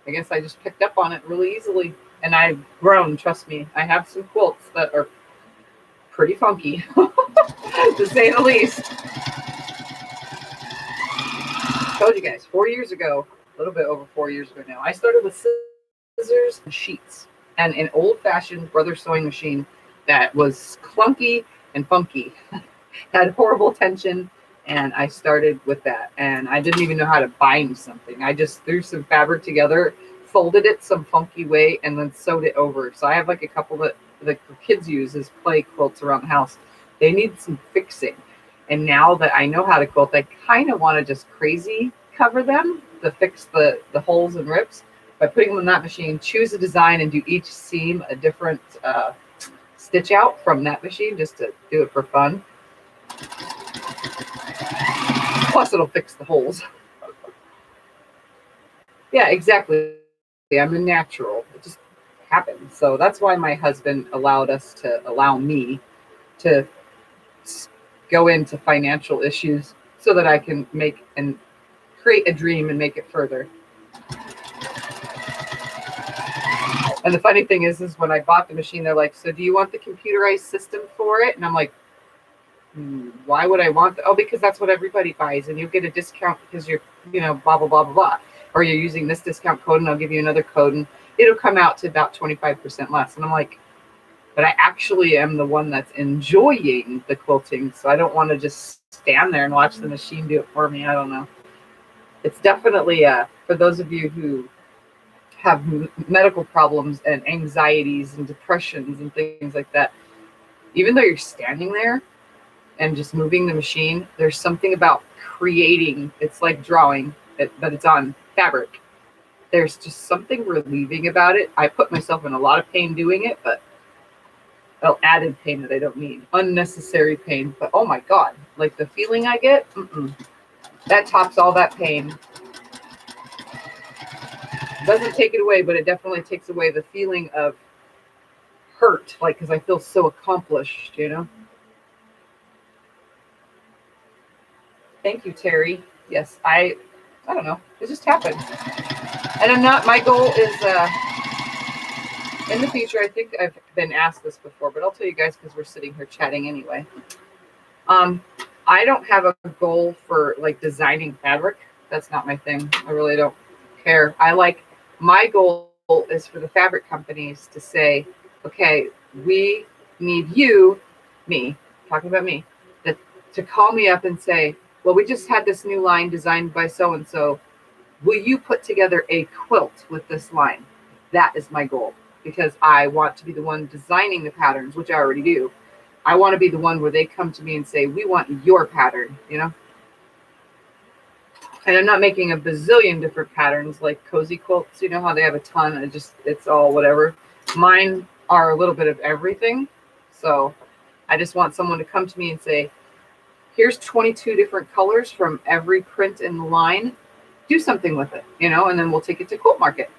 I guess I just picked up on it really easily. And I've grown, trust me. I have some quilts that are pretty funky, to say the least. Told you guys, 4 years ago, a little bit over 4 years ago now, I started with scissors and sheets and an old-fashioned brother sewing machine that was clunky and funky. Had horrible tension, and I started with that. And I didn't even know how to bind something. I just threw some fabric together, folded it some funky way, and then sewed it over. So I have like a couple that the kids use as play quilts around the house. They need some fixing. And now that I know how to quilt, I kind of want to just crazy cover them to fix the holes and rips by putting them in that machine, choose a design, and do each seam a different stitch out from that machine, just to do it for fun. Plus, it'll fix the holes. Yeah, exactly. I'm a natural. It just happens. So that's why my husband allow me to go into financial issues so that I can make and create a dream and make it further. And the funny thing is when I bought the machine, they're like, so do you want the computerized system for it? And I'm like, why would I want that? Oh, because that's what everybody buys, and you'll get a discount because you're, you know, blah, blah, blah, blah, blah. Or you're using this discount code, and I'll give you another code, and it'll come out to about 25% less. And I'm like, but I actually am the one that's enjoying the quilting, so I don't want to just stand there and watch the machine do it for me. I don't know. It's definitely, for those of you who have medical problems and anxieties and depressions and things like that, even though you're standing there and just moving the machine, there's something about creating. It's like drawing, but it's on fabric. There's just something relieving about it. I put myself in a lot of pain doing it, but added pain that I don't need, unnecessary pain. But oh my God, like the feeling I get, that tops all that pain. Doesn't take it away, but it definitely takes away the feeling of hurt, like, because I feel so accomplished, you know. Thank you, Terry. Yes, I don't know. It just happened. And I'm not, my goal is in the future, I think I've been asked this before, but I'll tell you guys because we're sitting here chatting anyway. I don't have a goal for like designing fabric. That's not my thing. I really don't care. My goal is for the fabric companies to say, okay, we need you, me, talking about me, to call me up and say, well, we just had this new line designed by so-and-so. Will you put together a quilt with this line? That is my goal, because I want to be the one designing the patterns, which I already do. I want to be the one where they come to me and say, we want your pattern, you know? And I'm not making a bazillion different patterns like cozy quilts. You know how they have a ton of it's all whatever. Mine are a little bit of everything. So I just want someone to come to me and say, here's 22 different colors from every print in the line. Do something with it, you know, and then we'll take it to quilt market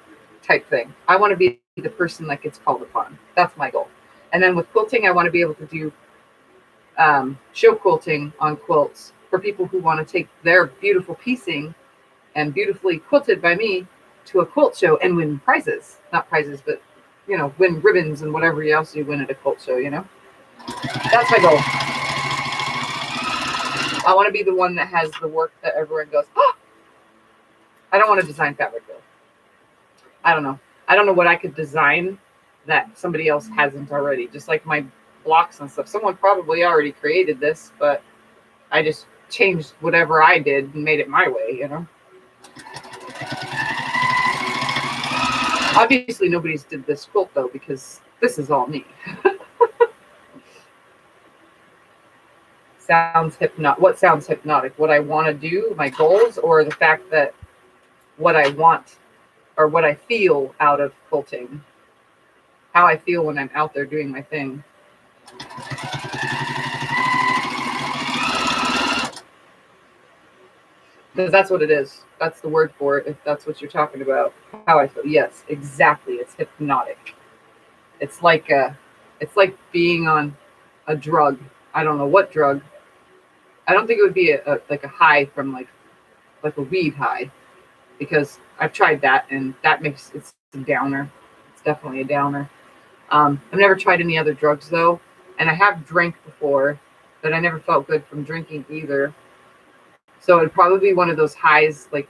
type thing. I want to be the person that gets called upon. That's my goal. And then with quilting, I want to be able to do show quilting on quilts for people who want to take their beautiful piecing and beautifully quilted by me to a quilt show and win prizes. Not prizes, but, you know, win ribbons and whatever else you win at a quilt show, you know? That's my goal. I want to be the one that has the work that everyone goes, oh! I don't want to design fabric, though. I don't know. I don't know what I could design that somebody else hasn't already. Just like my blocks and stuff. Someone probably already created this, but I just changed whatever I did and made it my way, you know? Obviously, nobody's did this quilt, though, because this is all me. What sounds hypnotic? What I want to do, my goals, or the fact that what I want or what I feel out of quilting? How I feel when I'm out there doing my thing. Because that's what it is. That's the word for it, if that's what you're talking about. How I feel. Yes, exactly. It's hypnotic. It's like being on a drug. I don't know what drug. I don't think it would be like a high from like a weed high, because I've tried that and it's a downer. It's definitely a downer. I've never tried any other drugs though, and I have drank before, but I never felt good from drinking either. So it'd probably be one of those highs, like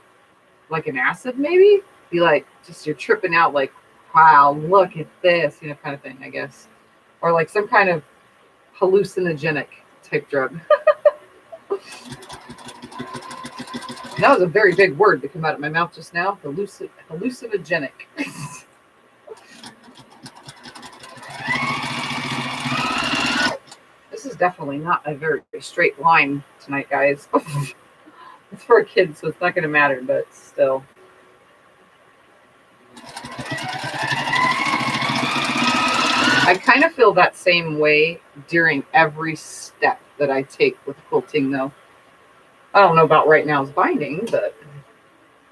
an acid, maybe. Be like, just you're tripping out, like, wow, look at this, you know, kind of thing, I guess, or like some kind of hallucinogenic type drug. That was a very big word to come out of my mouth just now. Hallucinogenic. This is definitely not a very straight line tonight, guys. It's for a kid, so it's not going to matter, but still. I kind of feel that same way during every step that I take with quilting, though. I don't know about right now's binding, but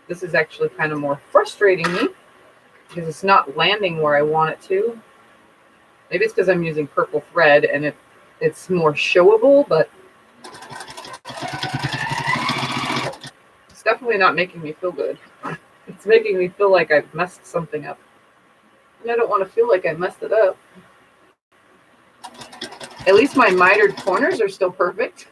this is actually kind of more frustrating me because it's not landing where I want it to. Maybe it's because I'm using purple thread and it's more showable, but it's definitely not making me feel good. It's making me feel like I've messed something up. And I don't want to feel like I messed it up. At least my mitered corners are still perfect.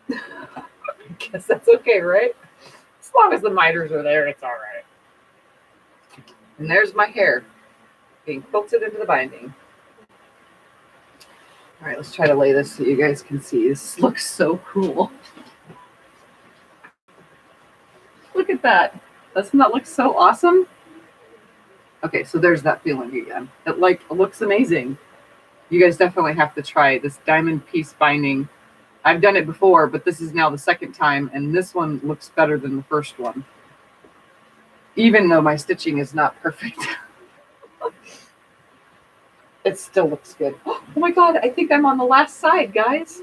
I guess that's okay, right? As long as the miters are there, it's all right. And there's my hair being quilted into the binding. All right, let's try to lay this so you guys can see. This looks so cool. Look at that. Doesn't that look so awesome? Okay, so there's that feeling again. It looks amazing. You guys definitely have to try this diamond piece binding. I've done it before, but this is now the second time, and this one looks better than the first one. Even though my stitching is not perfect. It still looks good. Oh my God, I think I'm on the last side, guys.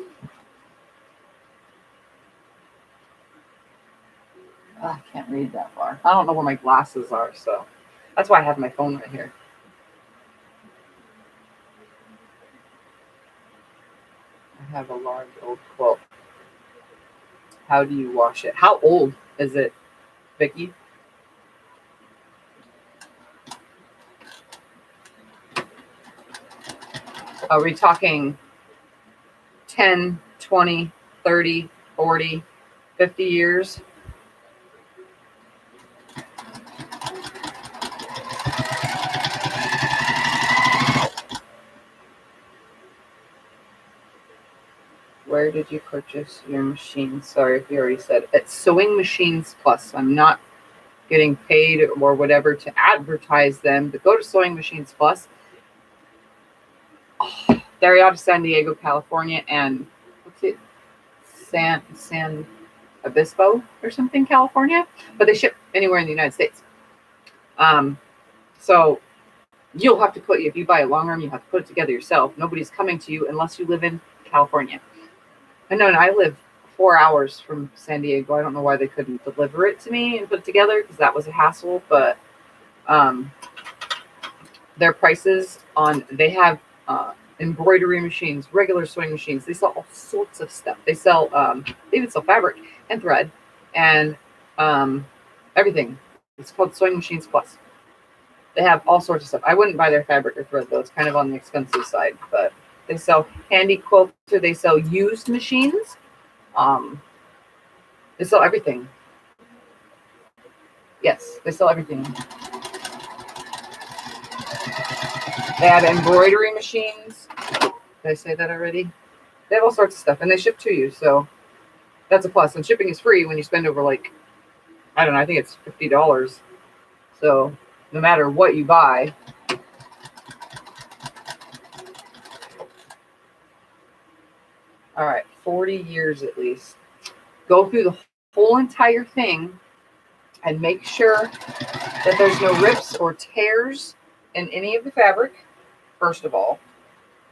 Oh, I can't read that far. I don't know where my glasses are, so that's why I have my phone right here. I have a large old quilt. How do you wash it? How old is it, Vicki? Are we talking 10, 20, 30, 40, 50 years? Where did you purchase your machine? Sorry if you already said. It's SewingMachinesPlus. I'm not getting paid or whatever to advertise them, but go to SewingMachinesPlus. Oh, they're out of San Diego, California, and what's it? San Obispo or something, California, but they ship anywhere in the United States. So you'll have to if you buy a long arm, you have to put it together yourself. Nobody's coming to you unless you live in California. I know, and I live 4 hours from San Diego. I don't know why they couldn't deliver it to me and put it together, because that was a hassle. But their prices they have embroidery machines, regular sewing machines. They sell all sorts of stuff. They sell they even sell fabric and thread and everything. It's called SewingMachinesPlus. They have all sorts of stuff. I wouldn't buy their fabric or thread though. It's kind of on the expensive side, but they sell handy quilts, or they sell used machines. They sell everything. Yes, they sell everything. They have embroidery machines. Did I say that already? They have all sorts of stuff, and they ship to you, so that's a plus. And shipping is free when you spend over, like, I don't know, I think it's $50. So no matter what you buy. All right, 40 years at least. Go through the whole entire thing and make sure that there's no rips or tears in any of the fabric, first of all.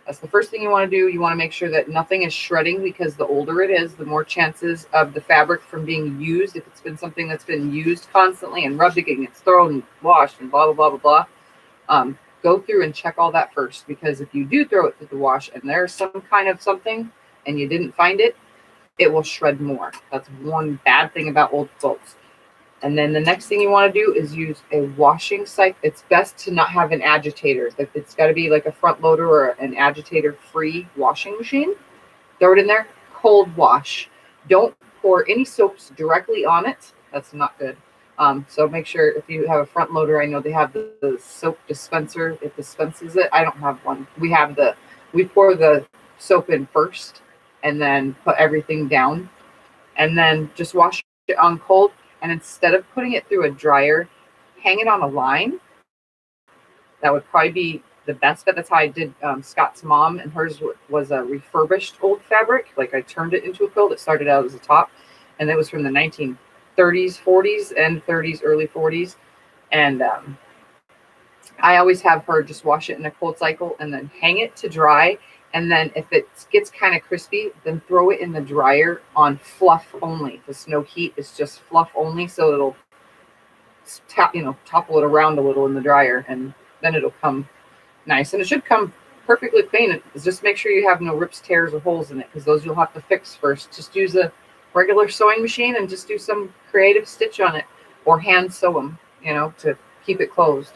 That's the first thing you want to do. You want to make sure that nothing is shredding, because the older it is, the more chances of the fabric from being used. If it's been something that's been used constantly and rubbed again, it's thrown and washed and blah, blah, blah, blah, blah. Go through and check all that first, because if you do throw it through the wash and there's some kind of something and you didn't find it, it will shred more. That's one bad thing about old quilts. And then the next thing you want to do is use a washing cycle. It's best to not have an agitator. It's got to be like a front loader or an agitator-free washing machine. Throw it in there, cold wash. Don't pour any soaps directly on it. That's not good. So make sure if you have a front loader, I know they have the soap dispenser. It dispenses it. I don't have one. We pour the soap in first and then put everything down, and then just wash it on cold. And instead of putting it through a dryer, hang it on a line. That would probably be the best bet. That's how I did Scott's mom, and hers was a refurbished old fabric. Like, I turned it into a quilt. It started out as a top, and it was from the 1930s, 40s, and 30s, early 40s. And I always have her just wash it in a cold cycle and then hang it to dry. And then if it gets kind of crispy, then throw it in the dryer on fluff only. The no heat is just fluff only, so it'll topple it around a little in the dryer, and then it'll come nice. And it should come perfectly clean. Just make sure you have no rips, tears, or holes in it, because those you'll have to fix first. Just use a regular sewing machine and just do some creative stitch on it, or hand sew them, to keep it closed.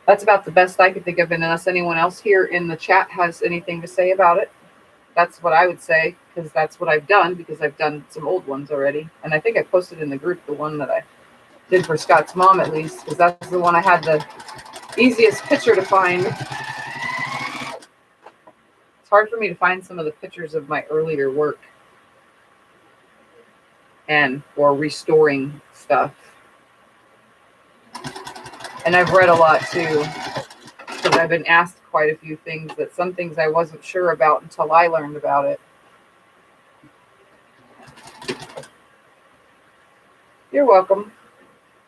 That's about the best I could think of, unless anyone else here in the chat has anything to say about it. That's what I would say, because that's what I've done, because I've done some old ones already. And I think I posted in the group the one that I did for Scott's mom, at least, because that's the one I had the easiest picture to find. It's hard for me to find some of the pictures of my earlier work. and or restoring stuff. And I've read a lot too, because I've been asked quite a few things, that some things I wasn't sure about until I learned about it. You're welcome.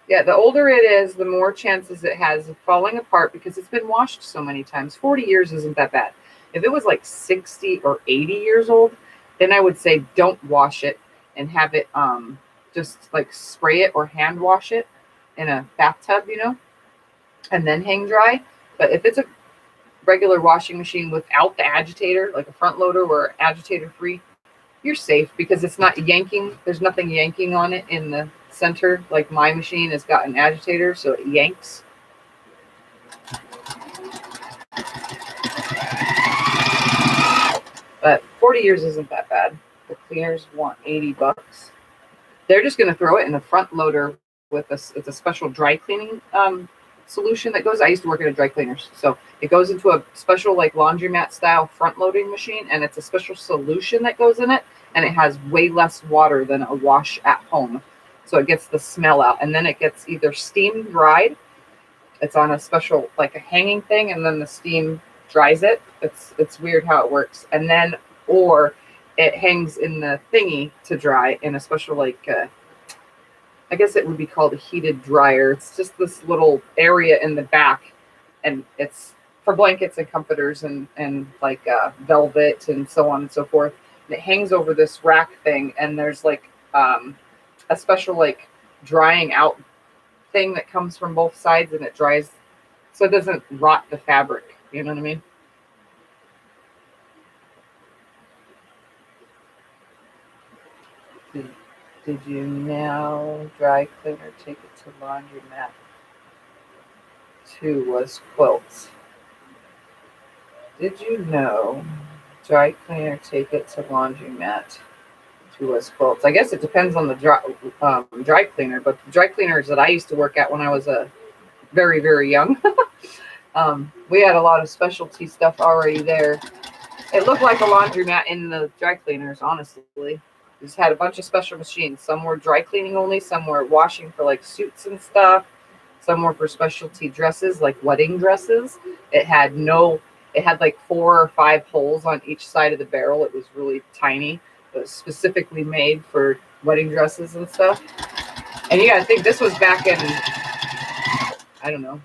Yeah, the older it is, the more chances it has of falling apart because it's been washed so many times. 40 years isn't that bad. If it was like 60 or 80 years old, then I would say don't wash it and have it just like spray it or hand wash it in a bathtub, and then hang dry. But if it's a regular washing machine without the agitator, like a front loader or agitator free, you're safe because it's not yanking. There's nothing yanking on it in the center. Like my machine has got an agitator, so it yanks. But 40 years isn't that bad. The cleaners want $80. They're just going to throw it in the front loader with it's a special dry cleaning solution that goes. I used to work at a dry cleaners, so it goes into a special like laundromat style front loading machine, and it's a special solution that goes in it, and it has way less water than a wash at home, so it gets the smell out, and then it gets either steam dried. It's on a special like a hanging thing, and then the steam dries it. It's weird how it works, and then or it hangs in the thingy to dry in a special like I guess it would be called a heated dryer. It's just this little area in the back, and it's for blankets and comforters and like velvet and so on and so forth. And it hangs over this rack thing, and there's like a special like drying out thing that comes from both sides, and it dries so it doesn't rot the fabric. You know what I mean? Did you now dry cleaner take it to laundromat? 2 was quilts. Did you know dry cleaner take it to laundromat? 2 was quilts. I guess it depends on the dry cleaner, but the dry cleaners that I used to work at when I was very, very young, we had a lot of specialty stuff already there. It looked like a laundromat in the dry cleaners, honestly. Just had a bunch of special machines. Some were dry cleaning only, some were washing for like suits and stuff, some were for specialty dresses like wedding dresses. It had like 4 or 5 holes on each side of the barrel. It was really tiny. It was specifically made for wedding dresses and stuff. And you gotta think this was back in, I don't know,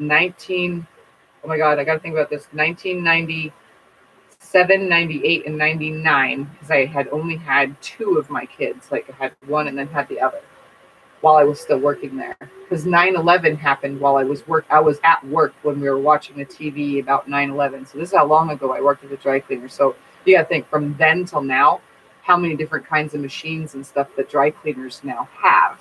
oh my god, I gotta think about this, 1997, 98, and 99, because I had only had 2 of my kids. Like I had one and then had the other while I was still working there. Because 9/11 happened while I was at work when we were watching the TV about 9/11. So this is how long ago I worked as a dry cleaner. So you gotta think from then till now, how many different kinds of machines and stuff that dry cleaners now have.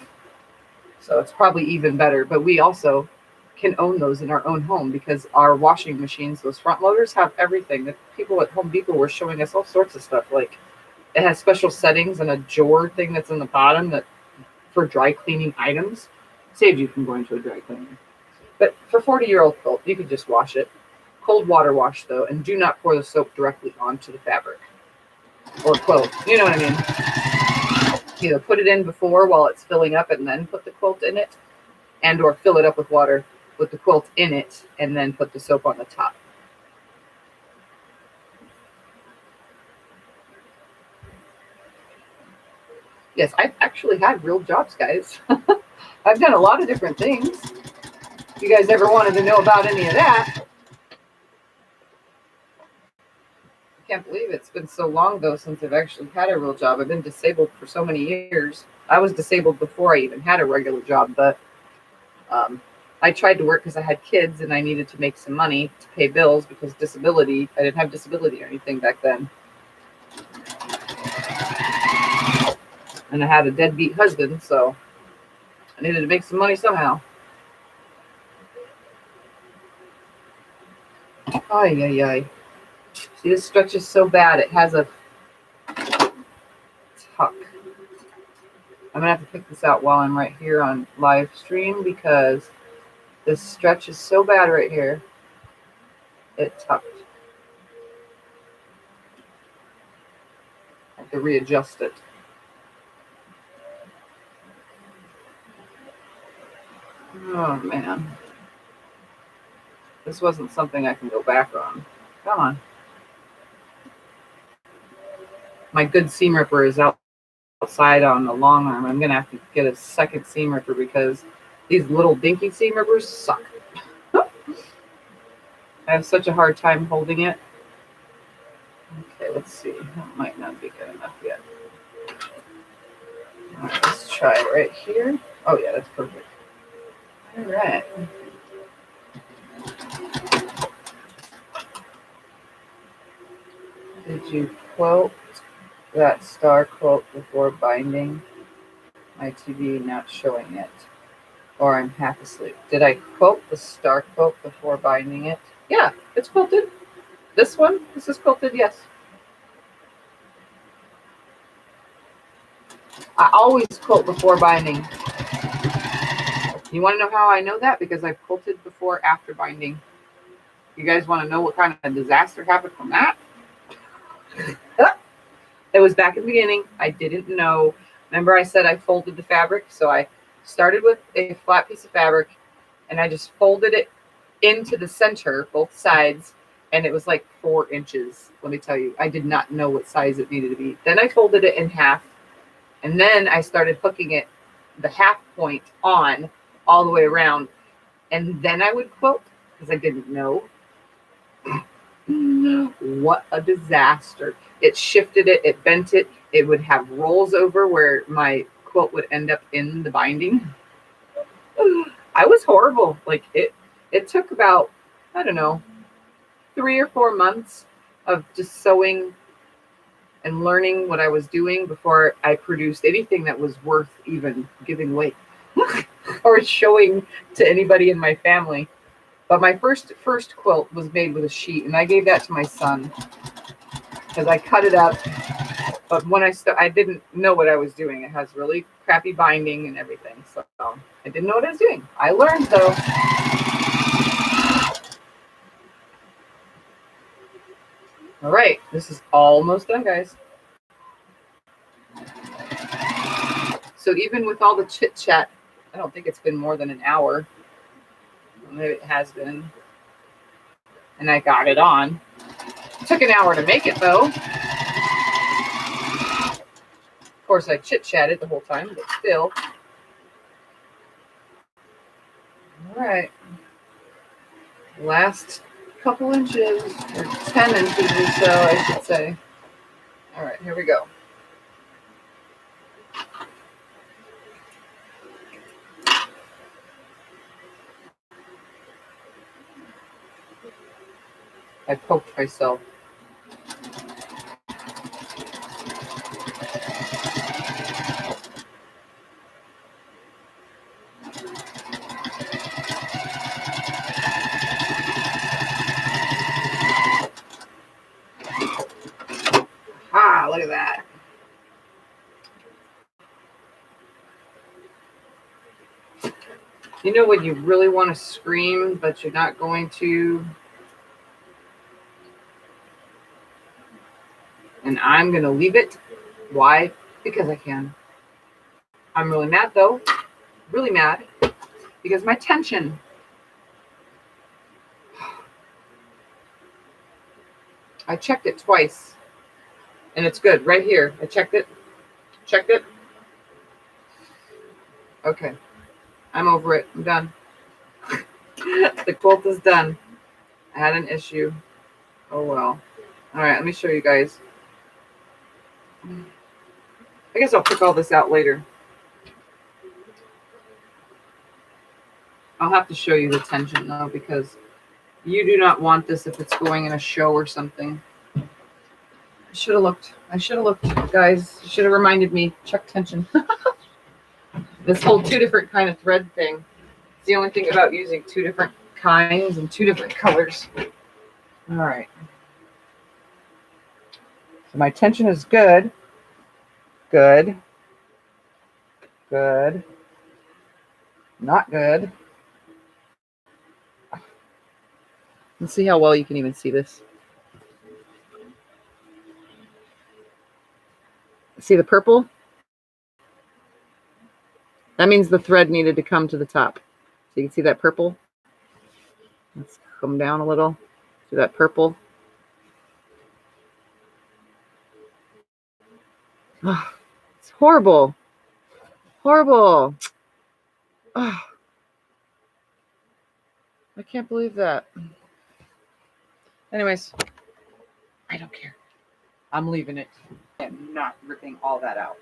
So it's probably even better. But we also can own those in our own home because our washing machines, those front loaders, have everything. The people at Home Depot were showing us all sorts of stuff. Like it has special settings and a drawer thing that's in the bottom that for dry cleaning items. Saves you from going to a dry cleaner. But for 40-year-old quilt, you could just wash it. Cold water wash though, and do not pour the soap directly onto the fabric or quilt. You know what I mean? Either put it in before while it's filling up and then put the quilt in it, and or fill it up with water with the quilt in it and then put the soap on the top. Yes, I've actually had real jobs, guys. I've done a lot of different things. If you guys ever wanted to know about any of that. I can't believe it's been so long, though, since I've actually had a real job. I've been disabled for so many years. I was disabled before I even had a regular job, but I tried to work because I had kids and I needed to make some money to pay bills because disability, I didn't have disability or anything back then. And I had a deadbeat husband, so I needed to make some money somehow. Ay, ay, ay. See, this stretch is so bad. It has a tuck. I'm going to have to pick this out while I'm right here on live stream because this stretch is so bad right here. It tucked. I have to readjust it. Oh man. This wasn't something I can go back on. Come on. My good seam ripper is outside on the long arm. I'm gonna have to get a second seam ripper because these little dinky seam rippers suck. I have such a hard time holding it. Okay, let's see. That might not be good enough yet. All right, let's try it right here. Oh yeah, that's perfect. All right. Did you quilt that star quilt before binding? My TV not showing it. Or I'm half asleep. Did I quilt the star quilt before binding it? Yeah, it's quilted. This one, this is quilted, yes. I always quilt before binding. You want to know how I know that? Because I've quilted before after binding. You guys want to know what kind of disaster happened from that? It was back in the beginning. I didn't know. Remember I said I folded the fabric? So I started with a flat piece of fabric and I just folded it into the center, both sides, and it was like 4 inches. Let me tell you, I did not know what size it needed to be. Then I folded it in half, and then I started hooking it, the half point on all the way around, and then I would quilt because I didn't know. What a disaster. It shifted it, it bent it, it would have rolls over where my quilt would end up in the binding. I was horrible. Like it took about, I don't know, 3 or 4 months of just sewing and learning what I was doing before I produced anything that was worth even giving away or showing to anybody in my family. But my first quilt was made with a sheet, and I gave that to my son because I cut it up. But when I didn't know what I was doing. It has really crappy binding and everything, so I didn't know what I was doing. I learned though. All right, this is almost done, guys. So even with all the chit chat, I don't think it's been more than an hour. Maybe it has been. And I got it on. It took an hour to make it though. Of course, I chit chatted the whole time, but still. All right. Last couple inches, or 10 inches or so, I should say. All right, here we go. I poked myself. Ah, look at that. You know when you really want to scream, but you're not going to? And I'm going to leave it. Why? Because I can. I'm really mad, though. Really mad. Because my tension. I checked it twice. And it's good. Right here. I checked it. Checked it. Okay. I'm over it. I'm done. The quilt is done. I had an issue. Oh, well. All right. Let me show you guys. I guess I'll pick all this out later. I'll have to show you the tension, though, because you do not want this if it's going in a show or something. I should have looked. Guys. You should have reminded me. Check tension. This whole 2 different kind of thread thing. It's the only thing about using 2 different kinds and 2 different colors. All right. So my tension is good. Good. Good. Not good. Let's see how well you can even see this. See the purple? That means the thread needed to come to the top. So you can see that purple. Let's come down a little. See that purple? Oh, it's horrible. Horrible. Oh, I can't believe that. Anyways, I don't care. I'm leaving it. I'm not ripping all that out.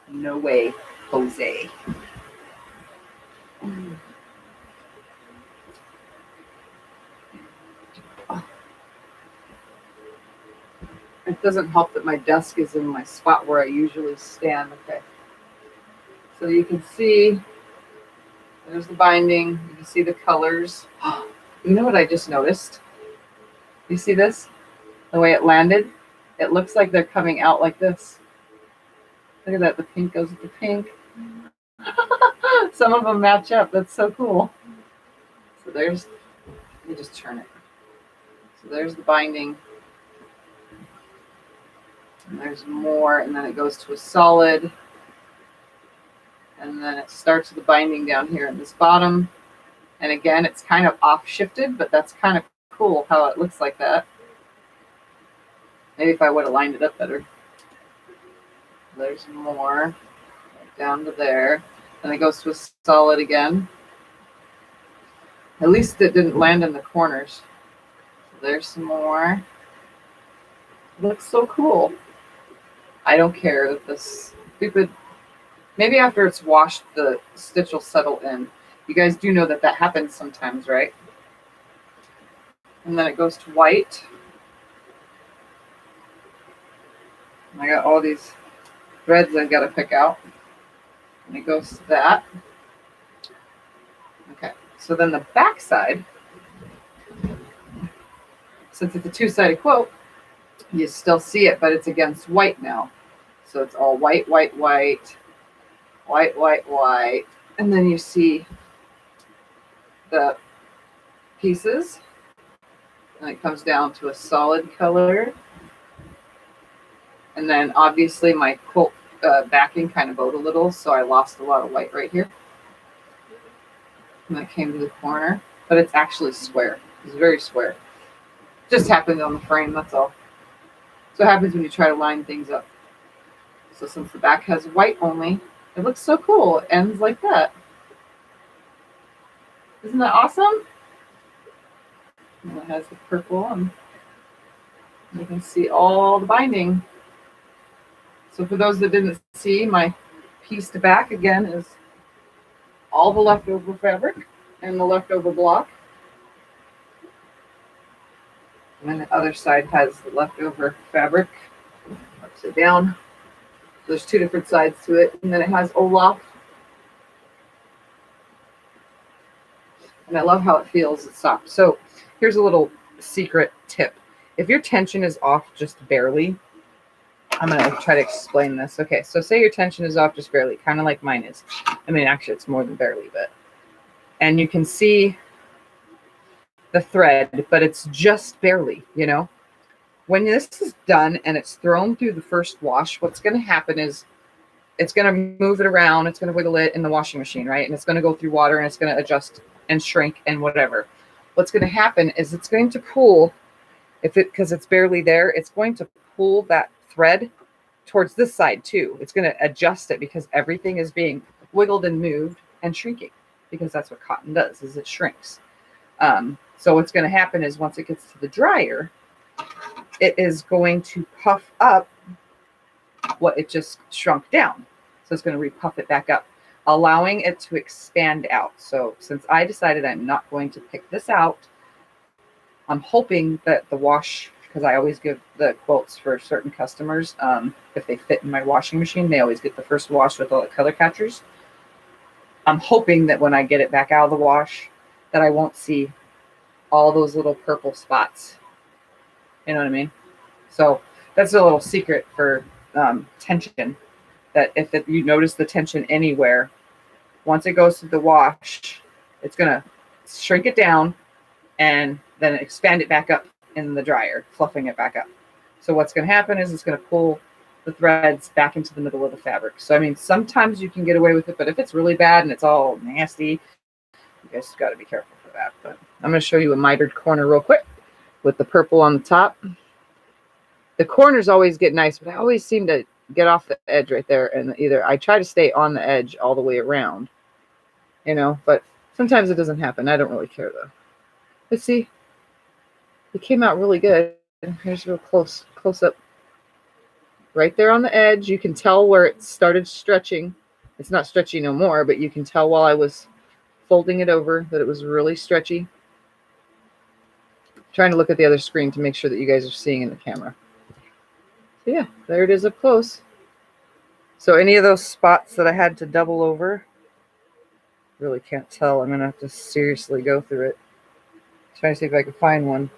No way, Jose. Oh. It doesn't help that my desk is in my spot where I usually stand. Okay. So you can see, there's the binding. You can see the colors. You know what I just noticed? You see this? The way it landed? It looks like they're coming out like this. Look at that. The pink goes with the pink. Some of them match up. That's so cool. So there's, let me just turn it. So there's the binding. And there's more, and then it goes to a solid. And then it starts with the binding down here in this bottom. And again, it's kind of off shifted, but that's kind of cool how it looks like that. Maybe if I would have lined it up better. There's more down to there. And it goes to a solid again. At least it didn't land in the corners. There's some more. It looks so cool. I don't care that this stupid, maybe after it's washed, the stitch will settle in. You guys do know that that happens sometimes, right? And then it goes to white. And I got all these threads I've got to pick out. And it goes to that. Okay, so then the back side, since it's a two-sided quilt, you still see it, but it's against white now. So it's all white, white, white, white, white, white. And then you see the pieces. And it comes down to a solid color. And then obviously my quilt backing kind of bowed a little, so I lost a lot of white right here. And that came to the corner, but it's actually square. It's very square. Just happened on the frame, that's all. So it happens when you try to line things up. So since the back has white only, it looks so cool. It ends like that. Isn't that awesome? And it has the purple, and you can see all the binding. So for those that didn't see, my piece to back again is all the leftover fabric and the leftover block. And then the other side has the leftover fabric upside down. There's two different sides to it. And then it has Olaf. And I love how it feels. It's soft. So here's a little secret tip. If your tension is off just barely, I'm going to try to explain this. Okay, so say your tension is off just barely, kind of like mine is. I mean, actually, it's more than barely, but. And you can see the thread, but it's just barely, you know. When this is done and it's thrown through the first wash, what's going to happen is it's going to move it around. It's going to wiggle it in the washing machine, right? And it's going to go through water and it's going to adjust and shrink and whatever. What's going to happen is it's going to pull, because it's barely there, it's going to pull that thread towards this side too. It's going to adjust it because everything is being wiggled and moved and shrinking, because that's what cotton does, is it shrinks. So what's going to happen is once it gets to the dryer, it is going to puff up what it just shrunk down. So it's going to repuff it back up, allowing it to expand out. So since I decided I'm not going to pick this out, I'm hoping that the wash, because I always give the quilts for certain customers, if they fit in my washing machine, they always get the first wash with all the color catchers. I'm hoping that when I get it back out of the wash, that I won't see all those little purple spots. You know what I mean? So that's a little secret for tension, that if you notice the tension anywhere, once it goes to the wash, it's going to shrink it down and then expand it back up in the dryer, fluffing it back up. So what's going to happen is it's going to pull the threads back into the middle of the fabric. So, I mean, sometimes you can get away with it, but if it's really bad and it's all nasty, You guys got to be careful for that. But I'm going to show you a mitered corner real quick with the purple on the top. The corners always get nice, but I always seem to get off the edge right there. And either I try to stay on the edge all the way around, you know, but sometimes it doesn't happen. I don't really care though. Let's see. It came out really good. Here's real close up. Right there on the edge. You can tell where it started stretching. It's not stretchy no more, but you can tell while I was folding it over that it was really stretchy. Trying to look at the other screen to make sure that you guys are seeing in the camera. So yeah, there it is up close. So any of those spots that I had to double over, really can't tell. I'm gonna have to seriously go through it. Trying to see if I can find one.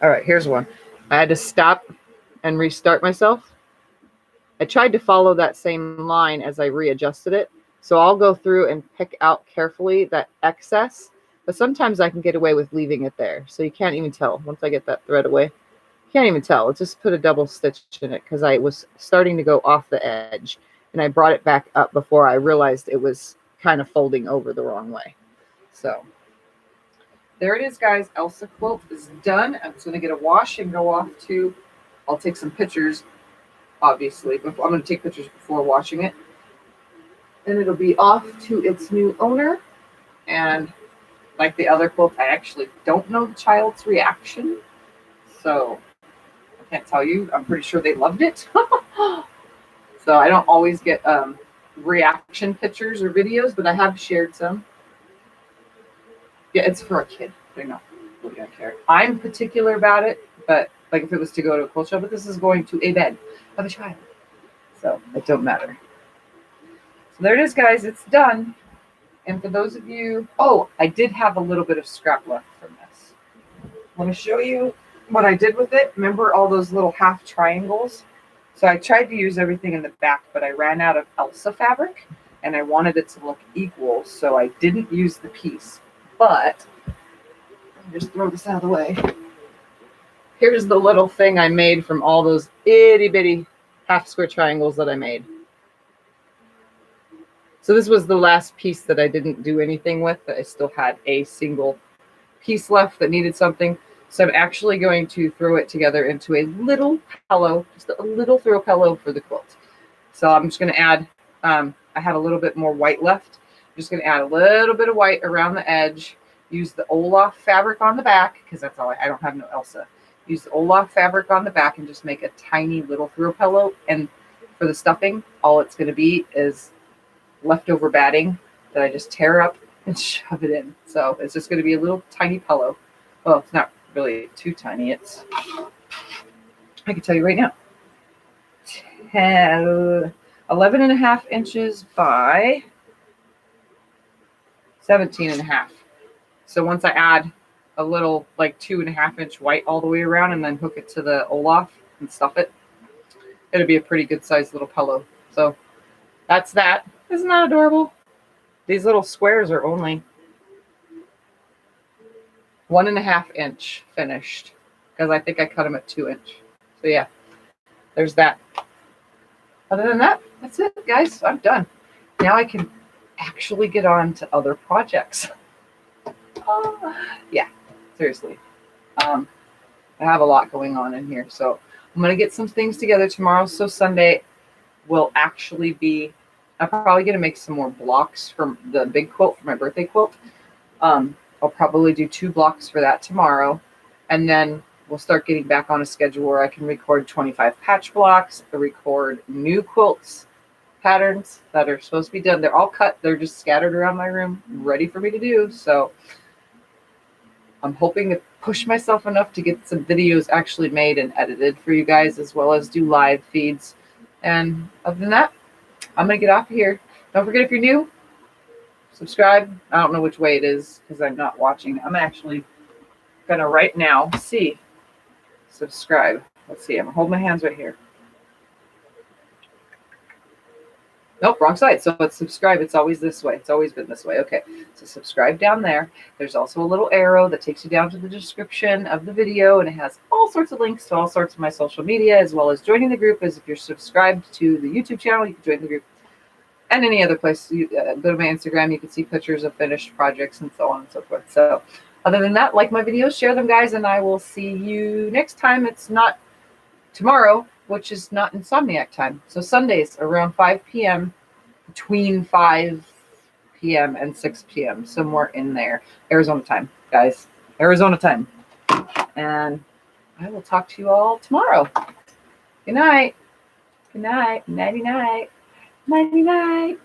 All right, here's one. I had to stop and restart myself. I tried to follow that same line as I readjusted it. So I'll go through and pick out carefully that excess, but sometimes I can get away with leaving it there. So you can't even tell once I get that thread away. You can't even tell. Let's just put a double stitch in it because I was starting to go off the edge and I brought it back up before I realized it was kind of folding over the wrong way. So there it is, guys. Elsa Quilt is done. I'm just going to get a wash and go off to, I'll take some pictures, obviously. I'm going to take pictures before washing it. And it'll be off to its new owner. And like the other quilt, I actually don't know the child's reaction. So I can't tell you. I'm pretty sure they loved it. So I don't always get reaction pictures or videos, but I have shared some. Yeah, it's for a kid. They're not really gonna care. I'm particular about it, but like if it was to go to a quilt show, but this is going to a bed of a child. So it don't matter. So there it is, guys. It's done. And for those of you, oh, I did have a little bit of scrap left from this. Let me show you what I did with it. Remember all those little half triangles? So I tried to use everything in the back, but I ran out of Elsa fabric and I wanted it to look equal. So I didn't use the piece, but let me just throw this out of the way. Here's the little thing I made from all those itty bitty half square triangles that I made. So this was the last piece that I didn't do anything with. I still had a single piece left that needed something. So I'm actually going to throw it together into a little pillow, just a little throw pillow for the quilt. So I'm just going to add, I had a little bit more white left. I'm just going to add a little bit of white around the edge. Use the Olaf fabric on the back, because that's all I don't have no Elsa. Use the Olaf fabric on the back and just make a tiny little throw pillow. And for the stuffing, all it's going to be is leftover batting that I just tear up and shove it in. So it's just going to be a little tiny pillow. Well, it's not really too tiny. It's, I can tell you right now, 11 and a half inches by 17 and a half. So once I add a little like 2.5 inch white all the way around and then hook it to the Olaf and stuff it, it'll be a pretty good sized little pillow. So that's that. Isn't that adorable? These little squares are only 1.5 inch finished because I think I cut them at 2 inch. So yeah, there's that. Other than that, that's it, guys. I'm done. Now I can actually get on to other projects. Yeah, seriously. I have a lot going on in here. So I'm going to get some things together tomorrow. So Sunday will actually be, I'm probably going to make some more blocks from the big quilt for my birthday quilt. I'll probably do 2 blocks for that tomorrow. And then we'll start getting back on a schedule where I can record 25 patch blocks, record new quilts patterns that are supposed to be done. They're all cut. They're just scattered around my room, ready for me to do. So I'm hoping to push myself enough to get some videos actually made and edited for you guys, as well as do live feeds. And other than that, I'm going to get off of here. Don't forget, if you're new, subscribe. I don't know which way it is because I'm not watching. I'm actually going to right now see. Subscribe. Let's see. I'm going to hold my hands right here. Nope, wrong side. So it's subscribe. It's always this way. It's always been this way. Okay. So subscribe down there. There's also a little arrow that takes you down to the description of the video, and it has all sorts of links to all sorts of my social media, as well as joining the group. As if you're subscribed to the YouTube channel, you can join the group. And any other place, you go to my Instagram, you can see pictures of finished projects and so on and so forth. So other than that, like my videos, share them, guys, and I will see you next time. It's not tomorrow, which is not Insomniac time. So Sundays around 5 p.m., between 5 p.m. and 6 p.m., somewhere in there. Arizona time, guys. Arizona time. And I will talk to you all tomorrow. Good night. Good night. Nighty night. Nighty night.